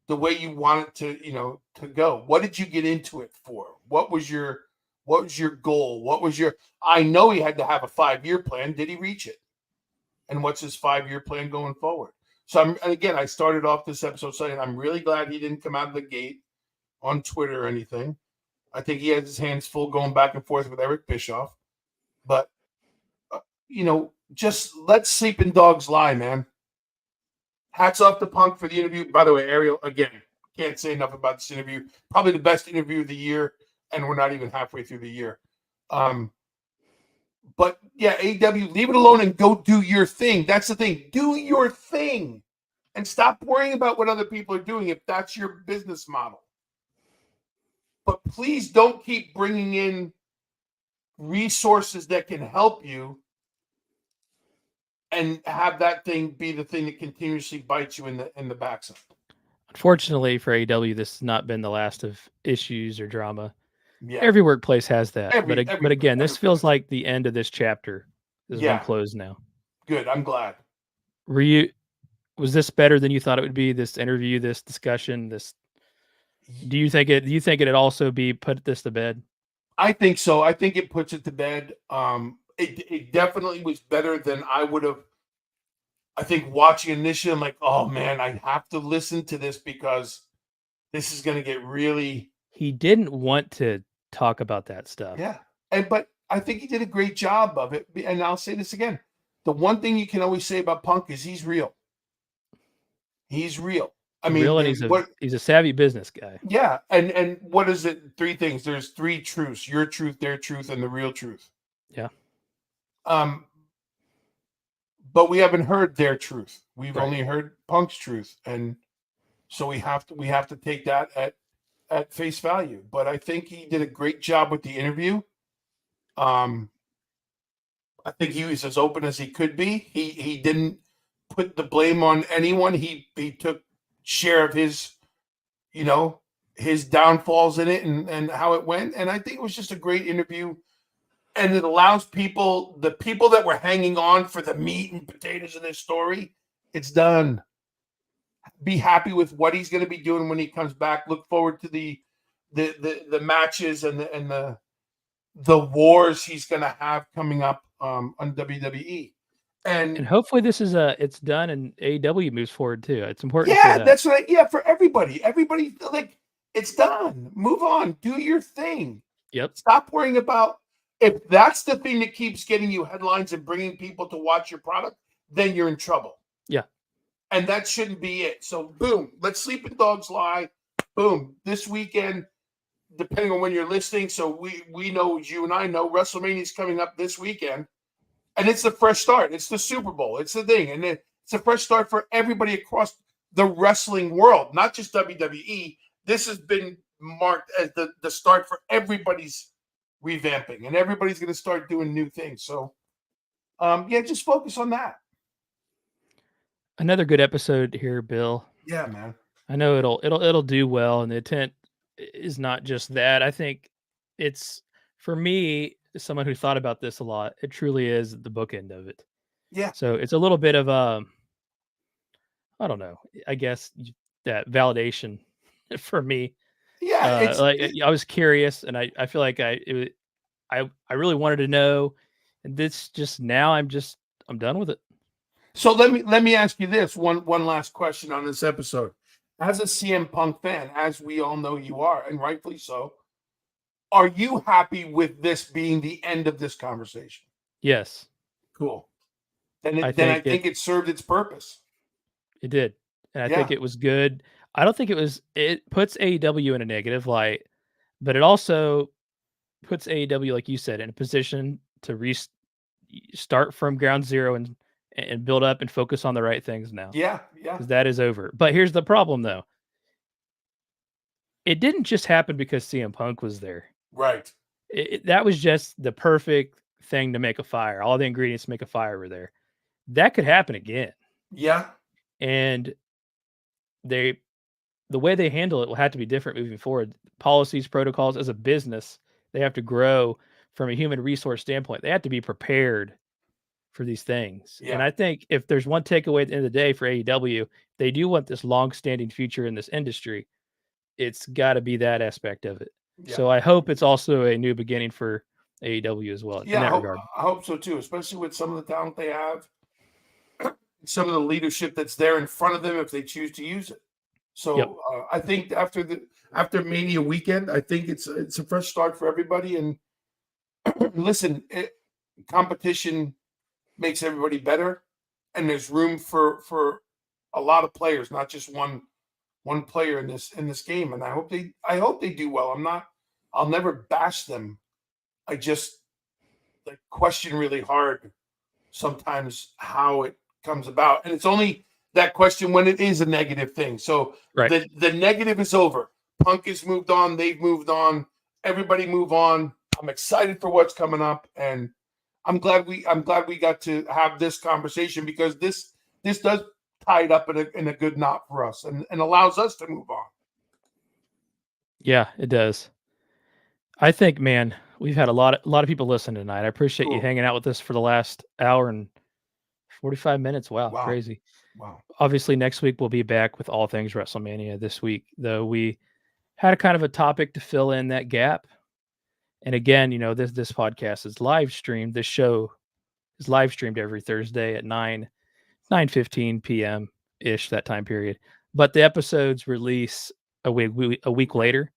the way you want it to, you know, to go. What did you get into it for? What was your goal? I know he had to have a 5-year plan. Did he reach it? And what's his 5-year plan going forward? So I started off this episode saying I'm really glad he didn't come out of the gate on Twitter or anything. I think he has his hands full going back and forth with Eric Bischoff. But, you know, just let sleeping dogs lie, man. Hats off to Punk for the interview. By the way, Ariel, again, can't say enough about this interview. Probably the best interview of the year, and we're not even halfway through the year. But yeah, AEW, leave it alone and go do your thing. That's the thing. Do your thing and stop worrying about what other people are doing if that's your business model. But please don't keep bringing in resources that can help you and have that thing be the thing that continuously bites you in the backside. Unfortunately for AEW, this has not been the last of issues or drama. Yeah. Every workplace has that. But again, this feels place. like the end of this chapter has been closed now. Good. I'm glad. Was this better than you thought it would be? This interview, this discussion, do you think it would also be put this to bed? I think so. I think it puts it to bed. It definitely was better than I would have. I think watching initially, I'm like, oh man, I have to listen to this because this is going to get really. He didn't want to talk about that stuff. Yeah, but I think he did a great job of it. And I'll say this again: the one thing you can always say about Punk is he's real. He's real. I mean, real, and he's a savvy business guy. Yeah, and what is it? 3 things. There's 3 truths: your truth, their truth, and the real truth. Yeah. But we haven't heard their truth. We've only heard Punk's truth, and so we have to take that at face value. But I think he did a great job with the interview. I think he was as open as he could be. He didn't put the blame on anyone. He took share of his, you know, his downfalls in it and how it went. And I think it was just a great interview. And it allows the people that were hanging on for the meat and potatoes of this story, it's done. Be happy with what he's going to be doing when he comes back. Look forward to the matches and the wars he's going to have coming up on WWE. And hopefully this is it's done and AEW moves forward too. It's important. Yeah, that's right. Yeah, for everybody. Everybody, like, it's done. Move on. Do your thing. Yep. Stop worrying about, if that's the thing that keeps getting you headlines and bringing people to watch your product, then you're in trouble. Yeah. And that shouldn't be it. So boom, let sleeping dogs lie. Boom. This weekend, depending on when you're listening, so we know, you and I know, WrestleMania is coming up this weekend. And it's the fresh start. It's the Super Bowl. It's the thing. And it's a fresh start for everybody across the wrestling world, not just WWE. This has been marked as the start for everybody's revamping. And everybody's going to start doing new things. So, yeah, just focus on that. Another good episode here, Bill. Yeah, man. I know it'll do well. And the intent is not just that. I think it's, for me, someone who thought about this a lot, it truly is the bookend of it. Yeah. So it's a little bit of I don't know, I guess that validation for me. Yeah. I was curious, and I feel like I really wanted to know, and this just now I'm done with it. So let me ask you this one last question on this episode. As a CM Punk fan, as we all know you are, and rightfully so, are you happy with this being the end of this conversation? Yes. Cool. Then I think it served its purpose. It did. And I think it was good. I don't think it puts AEW in a negative light, but it also puts AEW, like you said, in a position to start from ground zero and build up and focus on the right things now. Yeah. Because that is over. But here's the problem, though. It didn't just happen because CM Punk was there. Right. That was just the perfect thing to make a fire. All the ingredients to make a fire were there. That could happen again. Yeah. And the way they handle it will have to be different moving forward. Policies, protocols, as a business, they have to grow from a human resource standpoint. They have to be prepared for these things. Yeah. And I think if there's one takeaway at the end of the day for AEW, they do want this long-standing future in this industry. It's got to be that aspect of it. Yeah. So I hope it's also a new beginning for AEW as well. Yeah, in that regard. I hope so too, especially with some of the talent they have, some of the leadership that's there in front of them if they choose to use it. So I think after Mania weekend, I think it's a fresh start for everybody. And listen, competition makes everybody better, and there's room for a lot of players, not just one player in this game. And I hope they do well. I'll never bash them. I just question really hard sometimes how it comes about, and it's only that question when it is a negative thing. So the negative is over. Punk has moved on. They've moved on. Everybody move on. I'm excited for what's coming up, and I'm glad we got to have this conversation, because this does tie it up in a good knot for us and allows us to move on. Yeah, it does. I think, man, we've had a lot of people listening tonight. I appreciate you hanging out with us for the last hour and 45 minutes. Wow. Crazy. Wow. Obviously, next week we'll be back with all things WrestleMania. This week, though, we had a kind of a topic to fill in that gap. And again, this podcast is live streamed. This show is live streamed every Thursday at 9:15 p.m. ish, that time period. But the episodes release a week later.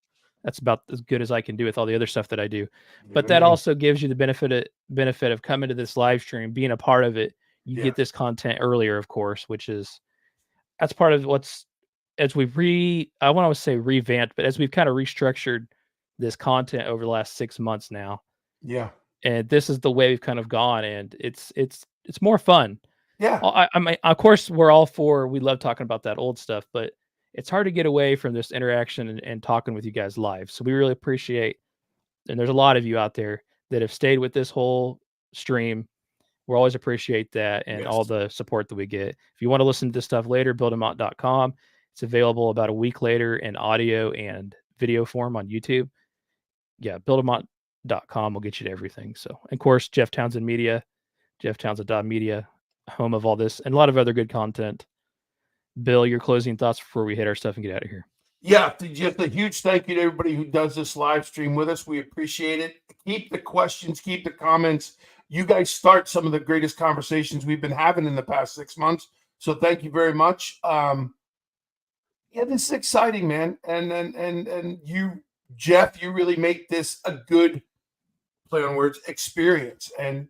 That's about as good as I can do with all the other stuff that I do. But that also gives you the benefit of coming to this live stream, being a part of it. You get this content earlier, of course, that's part of as we've I want to say revamped, but as we've kind of restructured this content over the last 6 months now. Yeah. And this is the way we've kind of gone, and it's more fun. Yeah. I mean, of course, we love talking about that old stuff, but it's hard to get away from this interaction and talking with you guys live. So we really appreciate, and there's a lot of you out there that have stayed with this whole stream. We'll always appreciate that and all the support that we get. If you want to listen to this stuff later, buildemont.com. It's available about a week later in audio and video form on YouTube, yeah, BillDeMott.com will get you to everything. So, of course, Jeff Townsend Media, JeffTownsend.media, home of all this and a lot of other good content. Bill, your closing thoughts before we hit our stuff and get out of here. Yeah, just a huge thank you to everybody who does this live stream with us. We appreciate it. Keep the questions, keep the comments. You guys start some of the greatest conversations we've been having in the past 6 months. So thank you very much. Yeah, this is exciting, man. And you, Jeff, you really make this a good, play on words, experience. And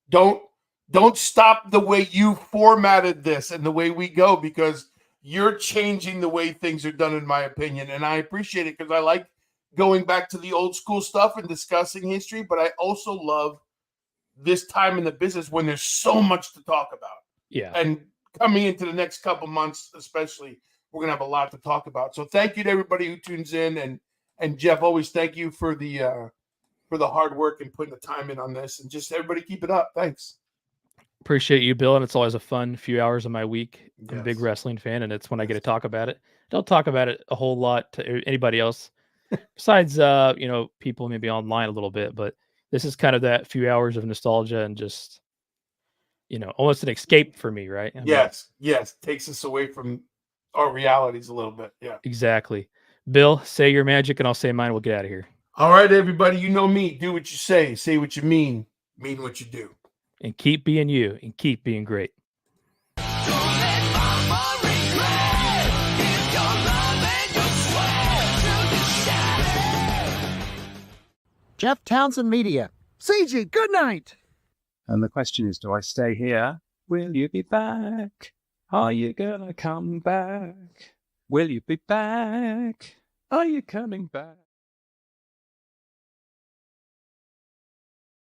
don't stop the way you formatted this and the way we go, because you're changing the way things are done, in my opinion. And I appreciate it, because I like going back to the old school stuff and discussing history, but I also love this time in the business when there's so much to talk about. Yeah. And coming into the next couple months, especially, we're going to have a lot to talk about. So thank you to everybody who tunes in. And Jeff, always thank you for the hard work and putting the time in on this. And just everybody keep it up. Thanks. Appreciate you, Bill, and it's always a fun few hours of my week. I'm a big Yes. wrestling fan, and it's when I get to talk about it. Don't talk about it a whole lot to anybody else, besides people maybe online a little bit. But this is kind of that few hours of nostalgia and just almost an escape for me, right? I mean, Yes, takes us away from our realities a little bit. Yeah, exactly. Bill, say your magic, and I'll say mine. We'll get out of here. All right, everybody, you know me. Do what you say what you mean what you do. And keep being you, and keep being great. Jeff Townsend Media. CG, good night. And the question is, do I stay here? Will you be back? Are you gonna come back? Will you be back? Are you coming back?